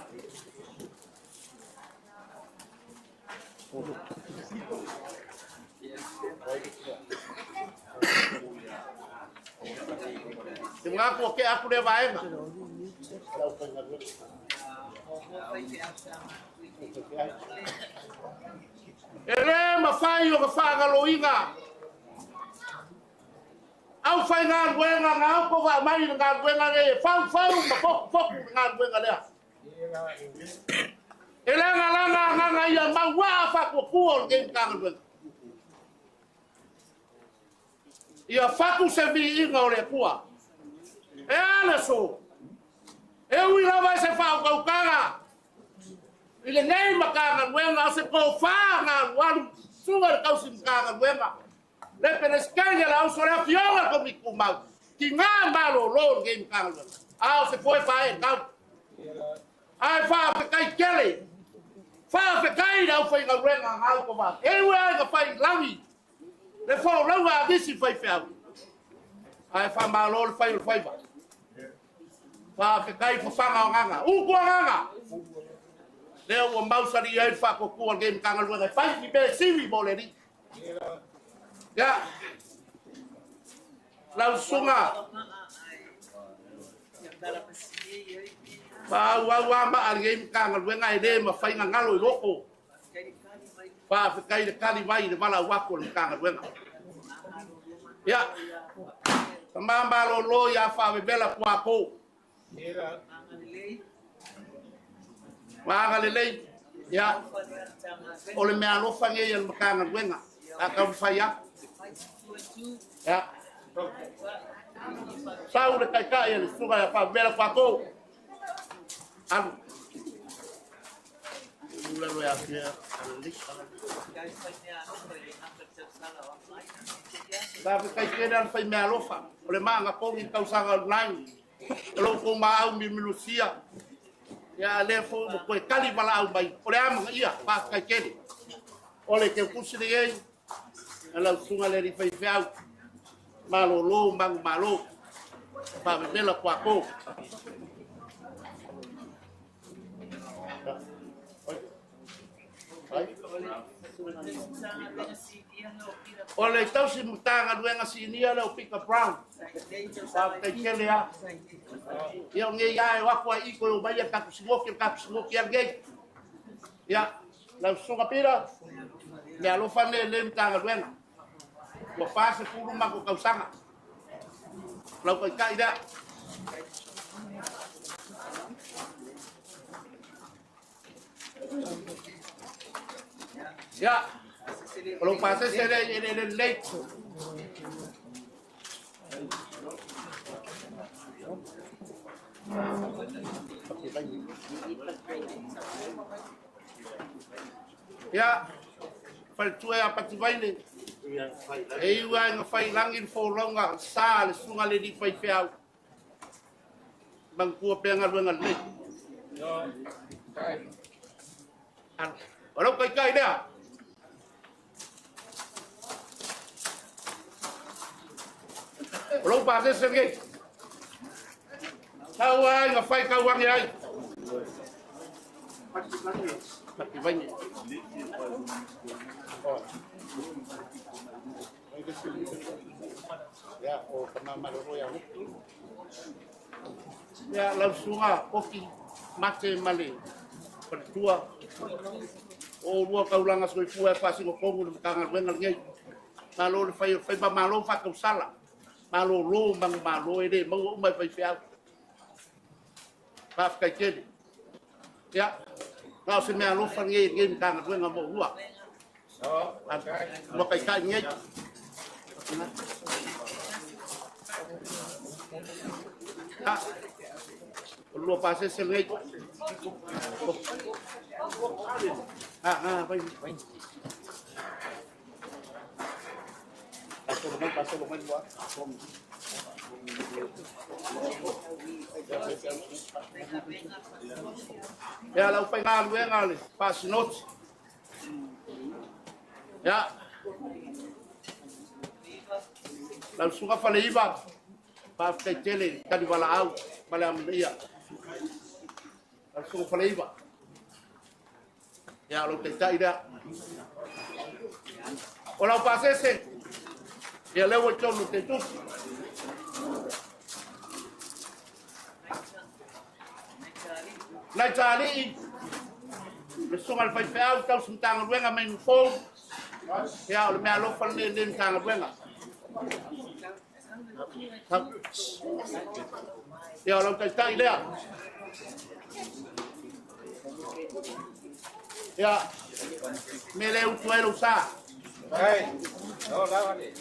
Mengaku ke aku dia baik. Ele mafai o faga loinga. Au fai ngan wenga ngau ko va mai ngan wenga e fau ma fok ngan wenga le. Ele nga ya ma wa fa ko ko game kan wenga. Ia faku se vi inga o le kua. E ala so. E ui lava se fa o kanga. Ile nei makanga wenga se ko fa nga walu sugar kausin kanga wenga. Le penescanya la uso la fiola con mi kumau. Ki nga malo lo game kanga. Ah se foi fa e kau. Ai fa pe kai kele. Fa pe kai da foi nga wenga nga ko ba. E ui nga fai lawi. Le fo lawa disi fai fau. Ai fa malo fai ba. Pa ke kai fa fanga nganga. U ko nganga. Leo o mausari ai fa ko ku game kanga lu ngai fai ni be siwi bole ni. Ya. Lau sunga. Ba wa ma al game kanga lu ngai de ma fai ngalo loko. Pa fa kai de kali mai de mala wa ko kanga lu ngai. Ya. Tamamba lo ya fa be bela kwa ko. Magalelei ya ole me alofa nge yel makanga wenga aka faya ya sau de kai yel suga ya fa bela kwa ko alu lo ya kia ba kai kedan fa me alofa ole manga ko ni Tausaga online lo ko ma au mi Lucia ya le fo ko kali bala au bai ole am ia pa kai kedi ole ke kusiri ei ala sunga le ri fai fau malo lo mang malo pa me bela kwa ko ole tausi mutanga duenga sinia le pick brown pa kai kele ya yo nge ya wa kwa iko lo bai ka smoke ya gay ya la sunga pira ya lo fane le mutanga duenga wa fase puru ma ko kausanga lo kai kai da ya kalau pasal saya ini late ya faltua apa tu ini iwa ngafai langin folonga sal sunga le di fai fiau bangku pengal bengal late kalau kai dia Belum pasal sendiri. Kawan ngafai kawan ya. Mati banyak. Oh. Ya, oh pernah malu ya. Ya langsung kopi mati mali. Berdua. Oh dua kaulang asoi fue fácil ko kangal bengal ngai. Malo fai ba malo fa ko sala. Malo lo mang malo ede mau mai fai fiao. Pa kai kedi. Ya. Ngau se me alo fa ngai ngai kangal bengal mo hua. Oh, mo kai kai ngai. Ah. Lo pase se ngai. Baik. Pasal lumayan buat. Ya, lau pengal wengal pas notes. Ya. Lau suka faleiba. Pa kecele kadi bala au, bala amlia. Lau suka faleiba. Ya, lo que está ida. Ola pasese. Ya le voy a echar los tetos. Lai cari. Besok al fai fai tau sentang luenga main phone. Ya, le me alo fan le tang luenga. Ya, lo que está ida. Ya, me le utuero sa. Hey, no, la vale.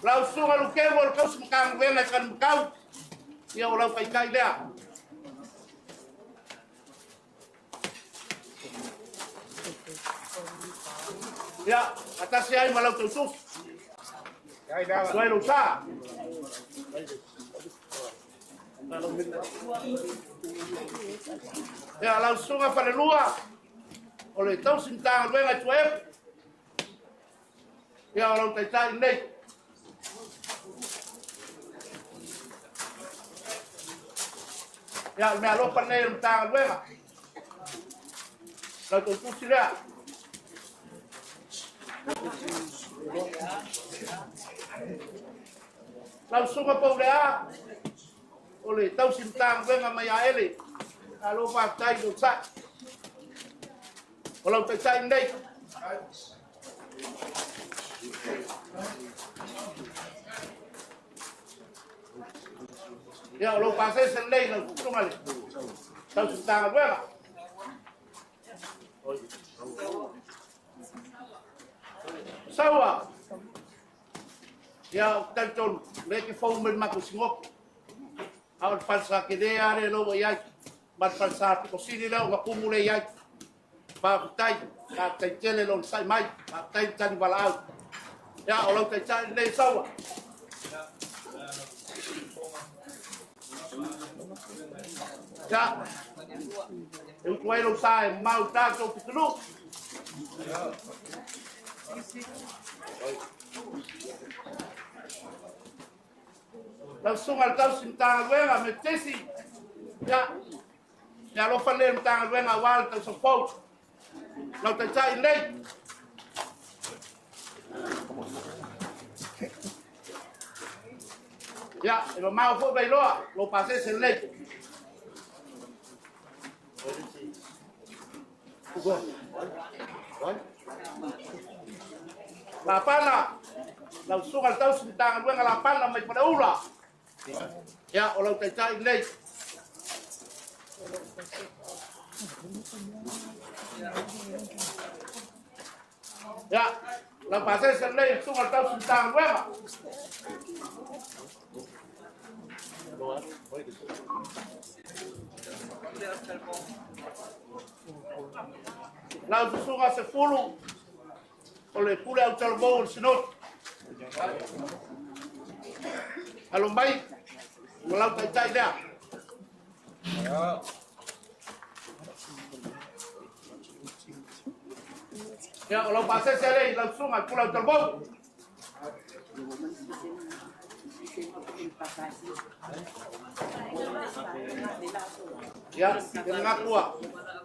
Langsung kalau kebol kau sekarang belakan kau, ya ulau kai dia. Ya, atas saya malau tutus. Suai lusa. Ya langsung apa lelua. Oleh tahu sintang luenga cuep. Ia o lau tai nei. Ia me alo pa nei mtanga luenga. Lau tu kusi lea. Lau sunga pau lea. Ole tau si mtanga luenga mai a ele. Alo pa tai do sa. O lau tai nei. Ya, lo pasé sen lei no kumale. Tau sutanga luega. Sawa. Ya, tanton leki fo men mako singok. Awal falsa kede are lo ya. Mat falsa ko sini la ngakumule ya. Pa tai, ka tai tele lo sai mai, pa tai tan balau. Ya, lo tai lei sawa. Ya, eu tuai lo sai mau tato pitulu. Langsung al tau sintang luenga Metotisi. Ya, ya lo fale sintang luenga wal tau support. Lo tai nei. Ya, lo mau fo bai lo pasé sen lei. La pana, langsung al tau sintang luenga la pana mai pada ula. Ya, o lau tai nei. Ya, la pasé sen lei langsung al tau sintang luenga. Lau susunga se fulu ole pule au talbo sinot. Alo mai, lau tai dia. Ya, lau pasé se lei lau sunga pule au talbo. Ya, dengan aku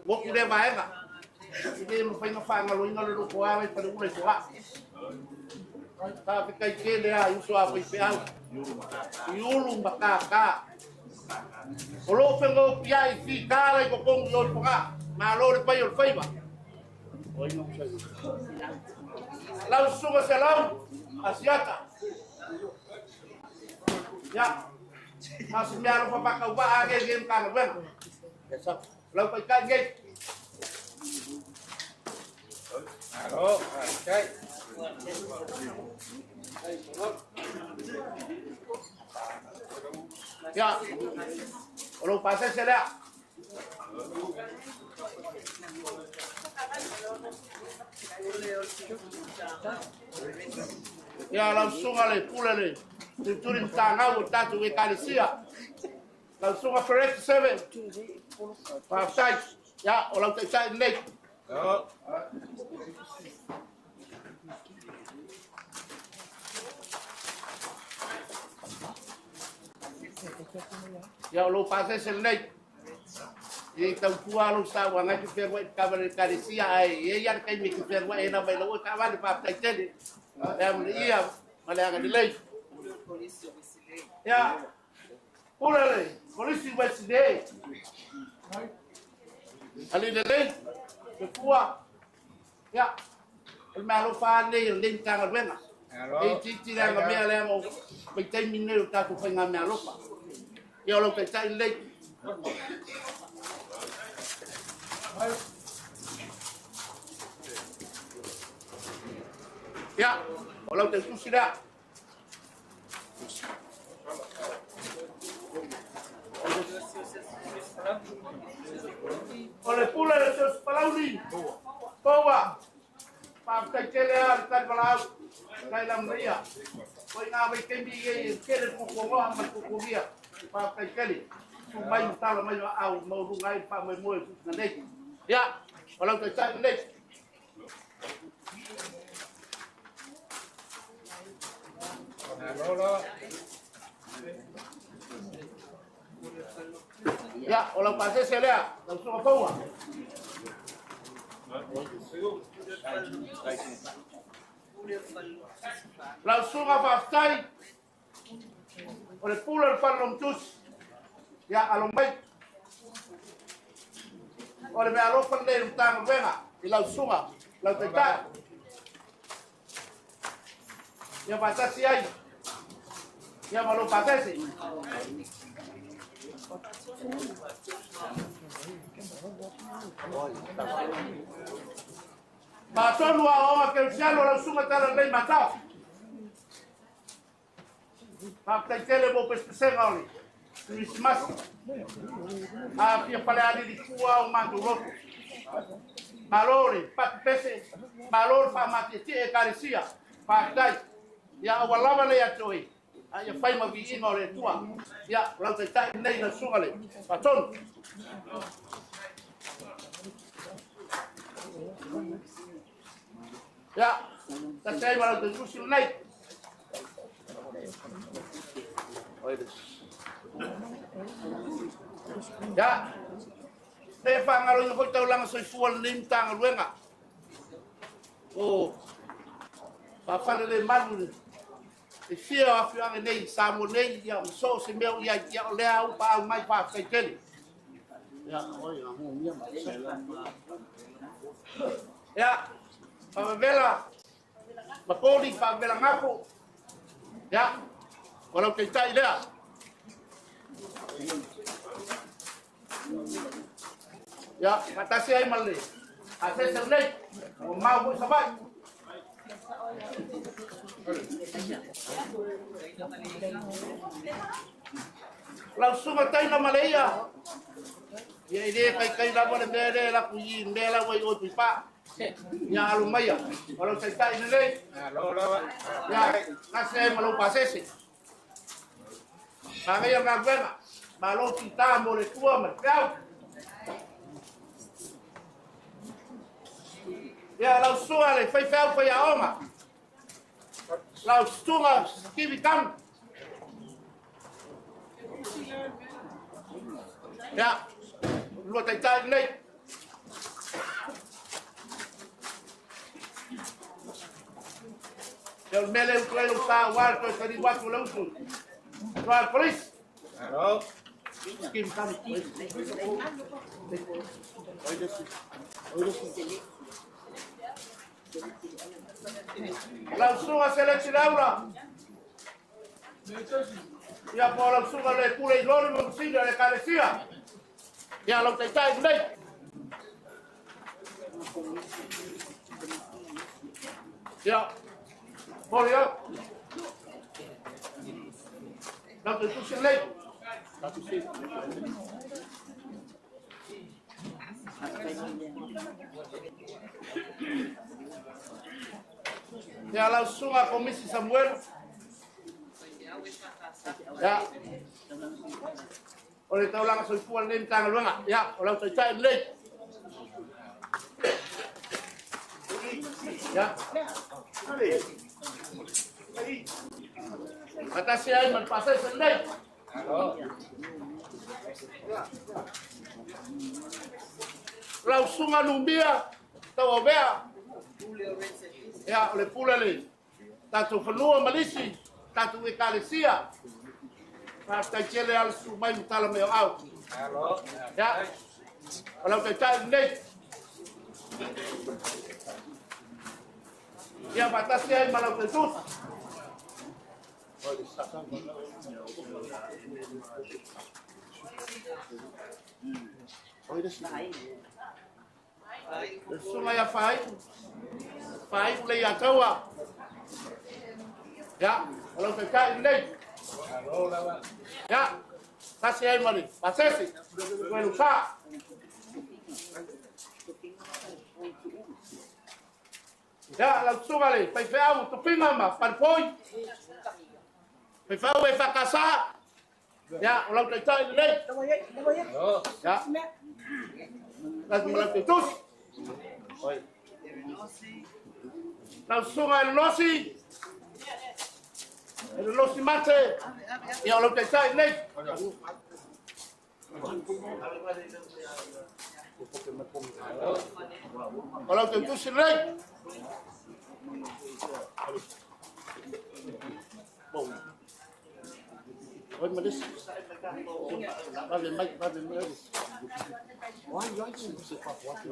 mau kuda baik nggak? Ini lupain apa ngaluin ngalu kuah, pada mulai kuah. Tapi kayak gini ya, Yusuf apa ipiau? Yulung bakaka. Kalau pengen piai fikar, kau pun yul peka, malu lepas yul faiba. Langsung ke selau Asiata. Ya, masih biar apa kau bawa game kan, bang? Besok, lalu pakai game. Halo, cek. Ya, kalau pasal saya. Ya, langsung ale pulale. Tuturin tangau tatu Ekalesia. Langsung a correct 7. Passage. Ya, orang tak sai nei. Ya, lo pasé sen nei. E tau tua lo sa wa ngai ke wa kabar Ekalesia ai. E yan kai mi ke wa ena mai lo ka wa pa tai tele. Ia, malah ngadilei. Ya, pulale, polisi waside. Ali dele, kua. Ya, el malo fa ne el lintang al venga. E titi la me ale mo, pe tai minero ta ko fenga me alopa. Ya lo que tai le. Ya, lo que suceda. Oleh pula lesos palauli, bawa, pakai celea kan palau, dalam dia, kau ingat kendi ye, kere kukuwa amat kukuwia, pakai keli, sumbai mutala mai au mau rungai pa mai moi nanti, ya, kalau kita nanti, Ya, olang pasal saya lihat, langsung apa uang? Langsung apa aftai? Oleh pulau Palom Tus, ya alom baik. Oleh mealo pandai utang benga, langsung apa? Langsung tak. Ya batas siai, ya malu batas sih. Baton wa o que cielo langsung atala lei mata. Pakta tele bo pespenga oli. Christmas. Pia pale ali di tua o manduro. Malore, pat pese, malor Faamanatuina Ekalesia. Pakta ya walava le atoi. Ya fai maviinga ole tua. Ya lau te tai nei na sungale. Baton. Ya, saya malah terus naik. Ya, saya pangalu yang kau tahu langsung full lintang luenga. Oh, papa le malu. Sia afi ang nei samu nei ya so se meu ya le au pa mai pa kele. Ya, oi, ya. Pavela, makodi pavela ngaku, ya, walau kita idea, ya, kata saya malu, asal sernei, mau sabai, langsung atai nama Malaya, ya ini kai lawan bere la kuyin bela wai oi pipa. Ya alumaya, kalau saya ini deh, ya kasih malu pasesi. Kami yang ngageng, malu kita boleh tua mereka. Ya langsung ale, fai ya oma, langsung kibikan. Ya, lu kita ini. El mele utlelo sa warto sa di watu lausun. Tuan polis. Halo. Skim kami. Langsung a seleksi laura. Ya po langsung a le pula i lori mo sinda le Ekalesia. Ya lau tai ndai. Ya. Boleh ya? Nak tutusin lagi? Tutusin. Ya langsung a Komisi Samuel. Ya. Oleh tahu langsung puan nem tangan luang. Ya, oleh tahu cai lagi. Ya. Kata siya magpasay sendai. Langsung anumbia tawabea. Ya, oleh pula le. Tatu fenua malisi, tatu Ekalesia. Kata cele al sumai mutala meu au. Ya. Kalau kita ndai. Ya batasnya malam tersebut. Sungai ya fai mulai ya tawa. Ya, kalau kita ini. Ya, kasih mali, pasesi, gue lusa. Ya, langsung ali, pai feau, tupinga ma, parpoi. Pai feau e fakasa. Ya, ulang kita ini. Ya. Langsung ulang titus. Langsung ali nosi. Ele lo si mate. Ia lo kai nei. Kalau tu sirai. Bom. Oi, mas vai mais. Why you se fa what you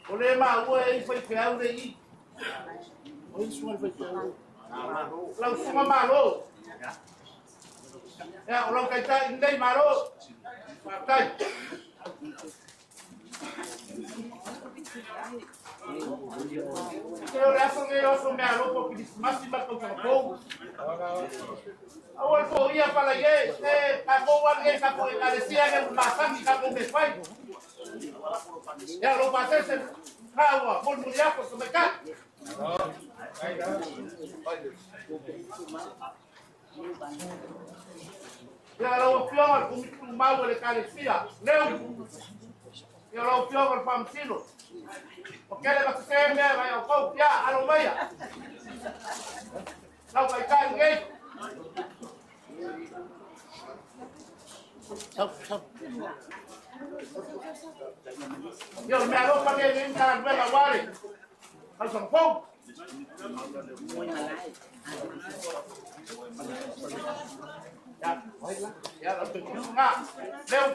Oleh mak gue foi fiel dei. Oi, semua foi fiel. Langsung malu. Ya, orang kata indai malu. Pakai. Eu levo o meu aluno para o máximo para o campo. Awal ko iya pala ye, kakuan ye kaku Ekalesia yang masak di kampung Bespai. Ya lo pasal se kawa, pun mulia ko semekat. Ya lo pior kung mau Ekalesia, leu. Ya lo pior pamsino. Porque ele vai ser mesmo, vai ao ya alomaya. Não vai cair ninguém. Yo me hago para que venga a ver la guardia. Al zampón. Ya lo tengo. Leo.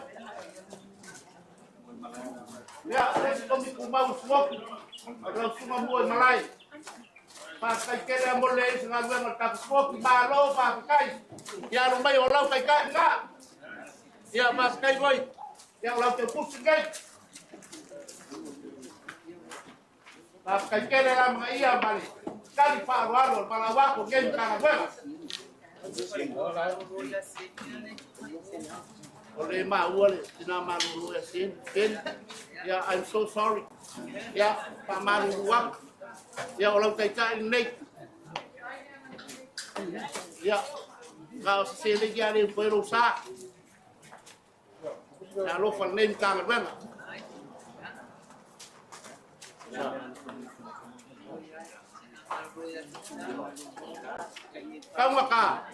Ya, saya kami kumau semua. Kalau semua buat malai. Pakai kira boleh sengaja mereka semua malo pakai. Ya rumah orang pakai enggak. Ya pakai boy. Yang orang tepuk sengai. Pakai kira lama iya balik. Kali Pak Warul Palawak game tangan gue. Oleh mak wale dinama lulu yasin. Ya I'm so sorry. Ya Pak Maruwak. Ya orang kaya ini. Ya kalau sini dia ada berusaha. Ya lo panen tangan mana? Kamu apa?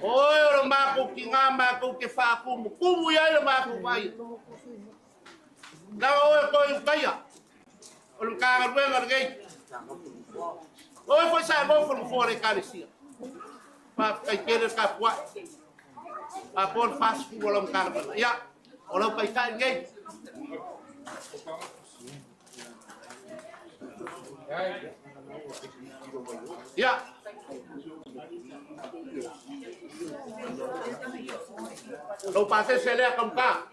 Oi, orang maku kinga maku ke faku kumu ya orang maku bayi. Dah oi kau yang kaya. Orang kangen gue ngerti. Oi, foi saya mau fora Ekalesia. Pak kira kapwa. Apon fast food orang kangen. Ya, orang kaya ngai. Ya. Lo pasé se le acompa.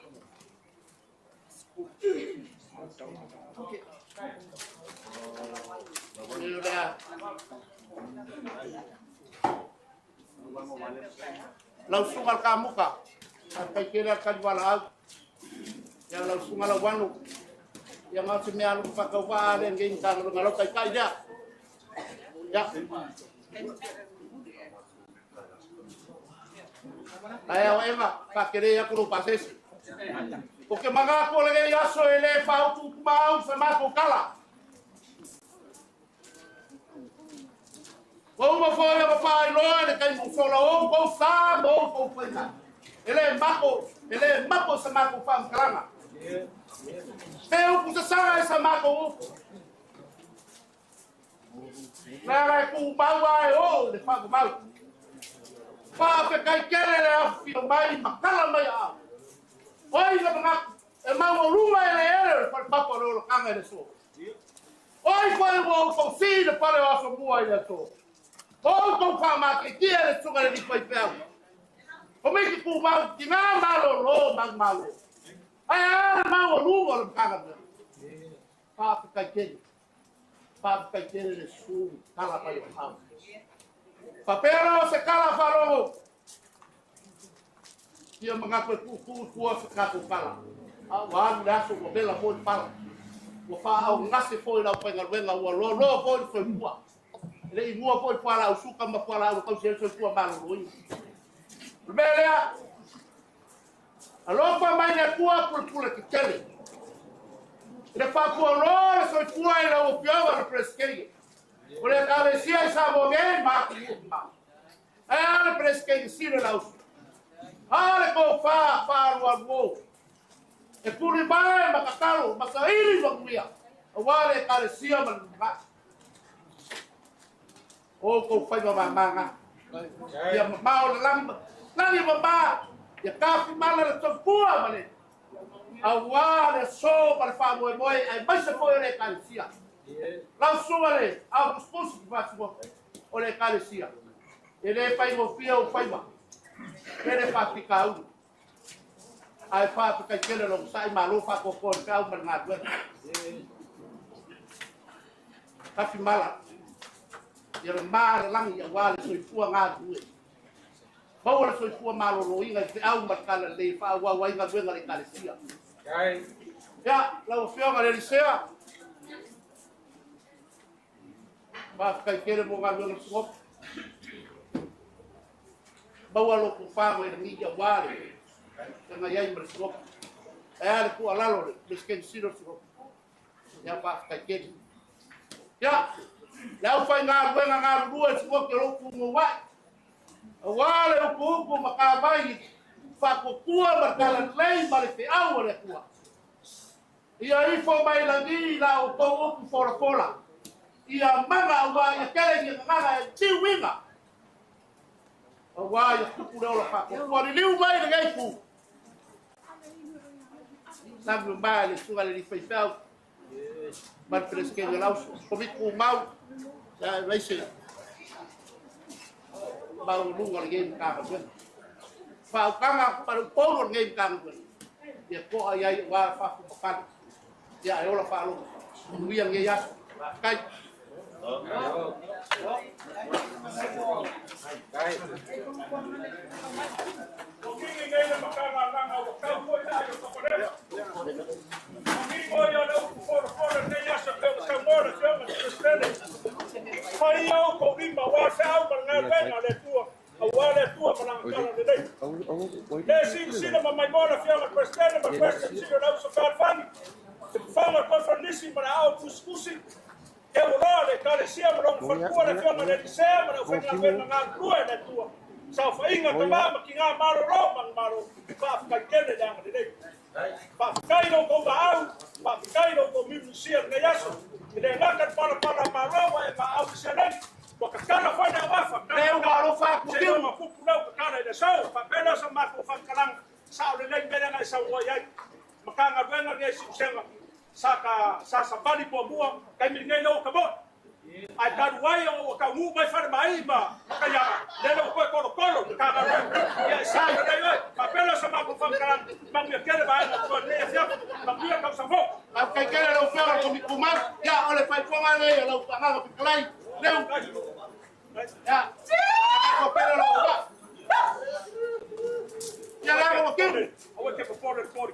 Langsung al kamu kah? Sampai kira kan walau yang langsung al wanu yang masih mialu pakai waren gintang kalau kayak dia. Ya. Ayo Eva, pakai dia aku lupa sih. Porque mga ko lagi yaso ele pau tu mau sama ko kala. Vou mo foi mo pai lo ele kai mo solo o ko sa mo ko pena. Ele mako sama ko fam kalama. Eu ku sa sama ko. Nara ku bawa o de fa ko mau. Pa pe kai kere la fi mai makala mai a. Oi, mau rumah ele para papo lo kanga de so. Oi, foi o conselho para o semua ele so. Oi, com fama que ele suga de pai pau. Como é que tu mau tinga malo lo malo. Ai, mau rumah lo kanga. Papo kai ele su kala para o pau. Papero se kala faro. Dia mengaku kuat sekaku pala. Awal dasu ko bela pon pala. Ko fa au ngasi foi la pengal benga wa lo foi bua. Ele mua foi pala u suka ma pala u ko se tua malu oi. Belea. Alo pa mai le kua pula ki tele. Le fa puolo so kua e la opioa le preskei. O le Ekalesia sa mo ngai ma ki ma. Ai le preskei si le lau. Ale ko fa ruo. E puri mai makakalo, makaili makuia. Awale Ekalesia man. O ko fai manga. Ya mau lam. Nani mama. Ya kafi mala le tofua male. Awale so para fa moi ai mais se foi le Ekalesia. La suale a buscos vasco o le Ekalesia. Ele fai mo fia o fai ma. Ele fa ficau. Ai fa fica kele lo sai malo fa ko kau mengat. Kafi mala. Ya mar lang ya wale so fua ngadu. Bawa so fua malo lo inga te au markala le fa wa inga wenga le Ekalesia. Ya, la fia ngale Elisea. Ba kai kele mo ngadu no sop. Bawa lo ku fa mo ni ya wale. Tanga yai bersop. Le ku alalo le sken siro sop. Ya ba kai kele. Ya, la fa ngadu wenga ngadu dua sop ke lo ku mo wa. Wale huku makabai fakukua berkalan lain balik te awal kuah. Ia ifo mai lagi la uko fora. Ia manga wa ia kele ia nganga tiwinga. Wa ia kuku la fakukua ni liu mai le gaifu. Sabe mai le suga le feifau. Bar preske de laus, komit ku mau. Ya veise. Bao lungo le game ka ko fa kanga para polo game ka ko ya ko ai wa fa ko kan ya ai ola fa lo nu yang ya kai Sao phải ingat ke ba makinga maro ro maro pa ka kene dang de pa kai no ko ba pa kai no ko mi sia ke yaso de ngakat para maro wa pa au senen ko ka kana fa na wa fa le maro fa ku dio ma ku na ka kana de sao pa pena sa ma ko fa kalang sao de le bela na sao wa ya makanga benga ne Siusega saka sa bali po mua kai mi ngai no ka bo ai ka wai o ka mu mai fa mai ma ka ya le no ko kolo ka ka ya sa de yo pa pena sa ma ko fa kalang mang me kere ba na ko ne ya mang dia ka sa fo ka kele lo fa ko mi kuma ya ole fa ko ngale lo ka ka klai le ya ko pele lo ba ya la mo ke o te ko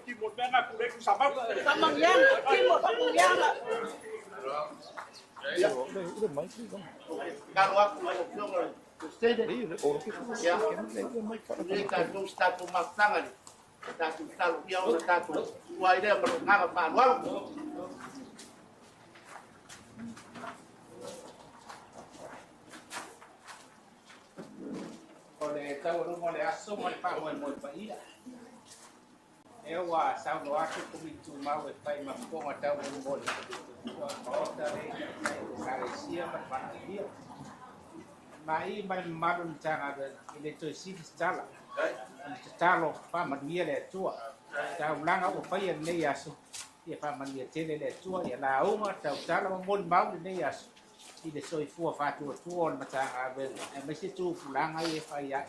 ki mo benga ku le ku sa ba Samang yang, kimo samang yang. Kalau aku mau bilang, stede. Ya, ini kan tu statu maksangan, statu dia orang statu, wah dia berangkat manual. Oleh tahu rumah le aso mai pa mo pa ia. Ewa sao lo aku kumitu mau e pai ma ko ngata mo mo. Ota re Ekalesia ma dia. Mai marun tanga de Metotisi stala. Stalo pa ma dia le tua. Ta ulanga o pai ne aso. Ia pa ma dia tele le tua ia la uma ta stala mo mau ne aso. Ide soi fua fatu tuon matanga be mesti tu pulang ai fa ya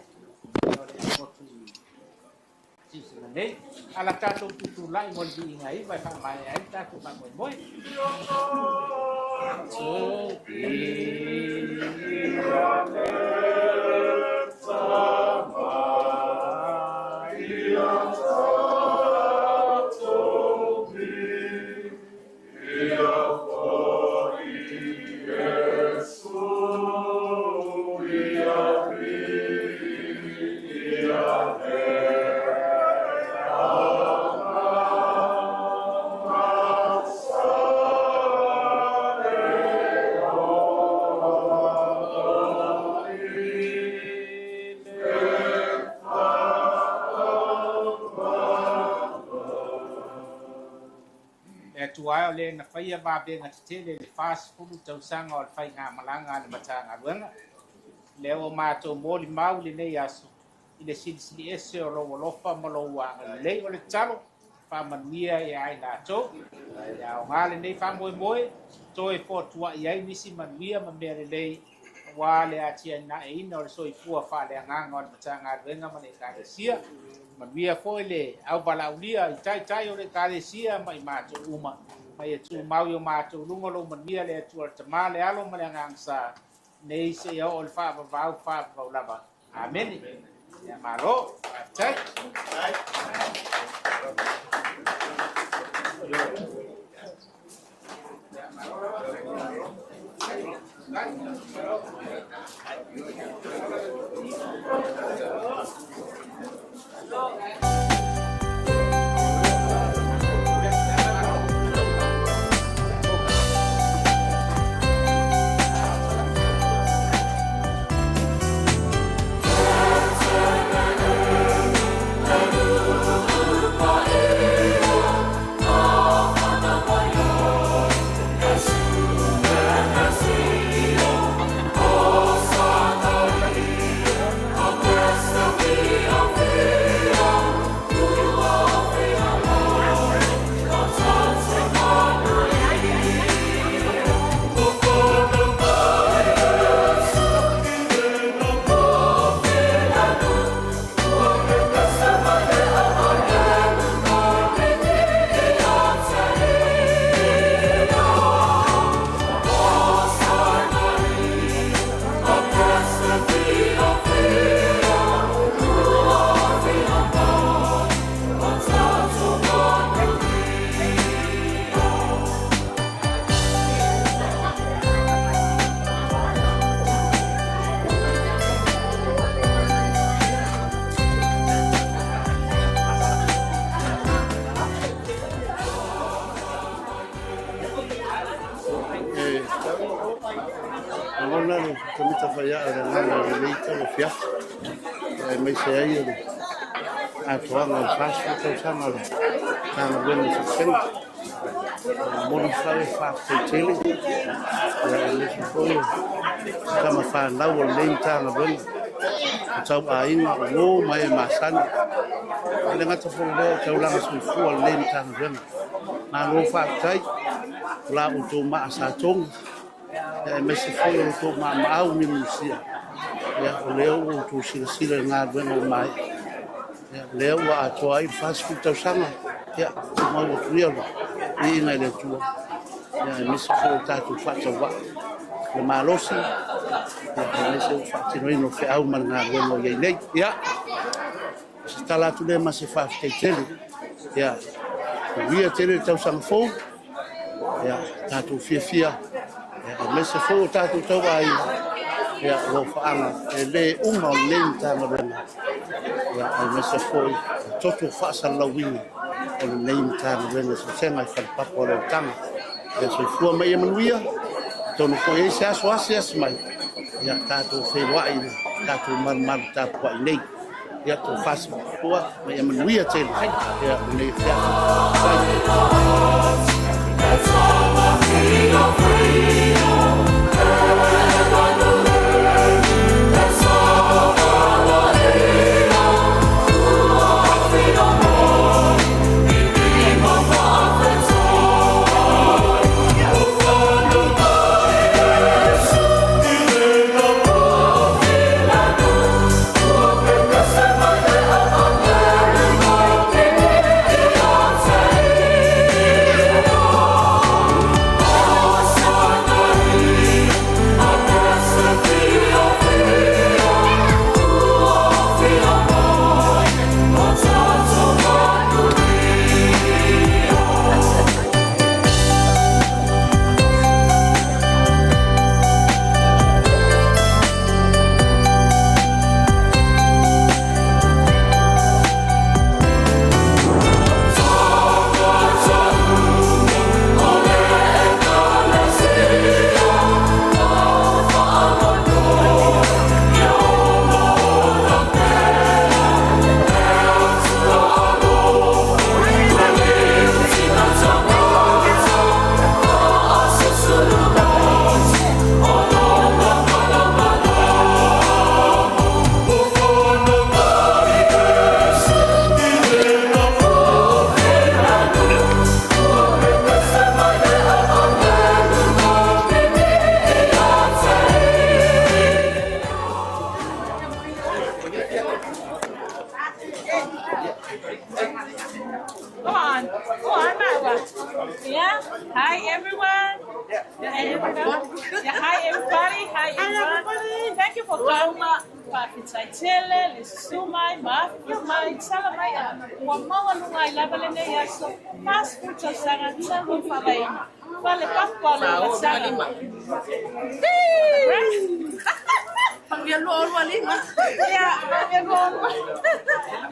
Siusega ala tatou tutulai mo liiga ai vai faamae ai tatou mamoemoe ai o le na faia vabenga tele le fast food tausaga o le faiga malaga le matagaluega le o matou moli mau lenei aso i le silisili ese o lou alofa ma lou agalelei o le talo faamanuia ia ai latou ia aoga lenei faamoemoe toe foatuaʻi ai nisi manuia ma mea lelei ua le atiainaʻeina o le soifua faaleagaga o le matagaluega ma le ekalesia manuia foʻi le auvalaulia i taitai o le ekalesia ma i matou uma ma ia tumau i o matou luga lou manuia le atua le tamā le alo ma le agagasā nei seʻia o le faavavau lava amene ia malo tai Ngona le komita faya ala ngana le leita le fia. Mai se ai le. A toa na fast food sana le. Kana bueno se sen. Moni fare fa tele. Ya le foi. Kama fa na o leita na bueno. Tau ai no mai masan. Le ngata fo le tau la su fu o leita na bueno. Na lo fa tai. La o to ma sa tong. Mese foi o to mau ni musia ya o leo o to sila nga bueno mai ya leo a to ai fast food Tausaga ya mo o trio ni na le tu ya mese foi ta tu fa wa le malosi ya mese fa ti no fe au man nga bueno ye nei ya sta la tu le ma se fa te tele ya via tele Tausaga fo ya ta tu fia mese fo tatu tau ai ya lo faanga le uma lenta na bena ya mese fo toto fa salawini o lenta na bena so sema fa papo le tanga ya so fu mai manuia tono ko e sa so asias mai ya tatu fe wai tatu mar ta po nei ya to fas po mai manuia te ya le ya that's all I feel free. That's all I Yeah, hi everybody. Hi everybody. Thank you for coming. Paafitaitele, Lisumai, Maafumai, Salamai, Wamanga Lungai, Lavalene, Yaso, Fast Food Tausaga, Tango Falaina, Fale Papalo, Salima.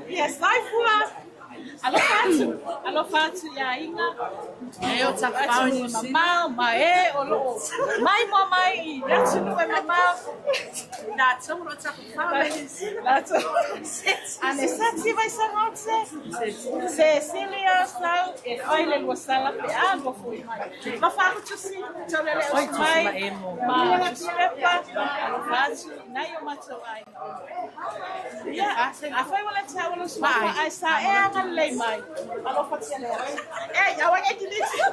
Yes, I Alo fatu ya inga. Eu tafau mama, mae, olo. Mai mamai, that's no mama. That's some not tafau. That's ane sexy vai sanotse. Cecilia sal e oile lo sala pe algo foi. Ma faco tu si, tolele o mai. Ma sepa, alo fatu na yo mato ai. Yeah, I foi wala tawalo sma ai sa e ngal mai. Alo fatsele. Ya wa ngeki dito.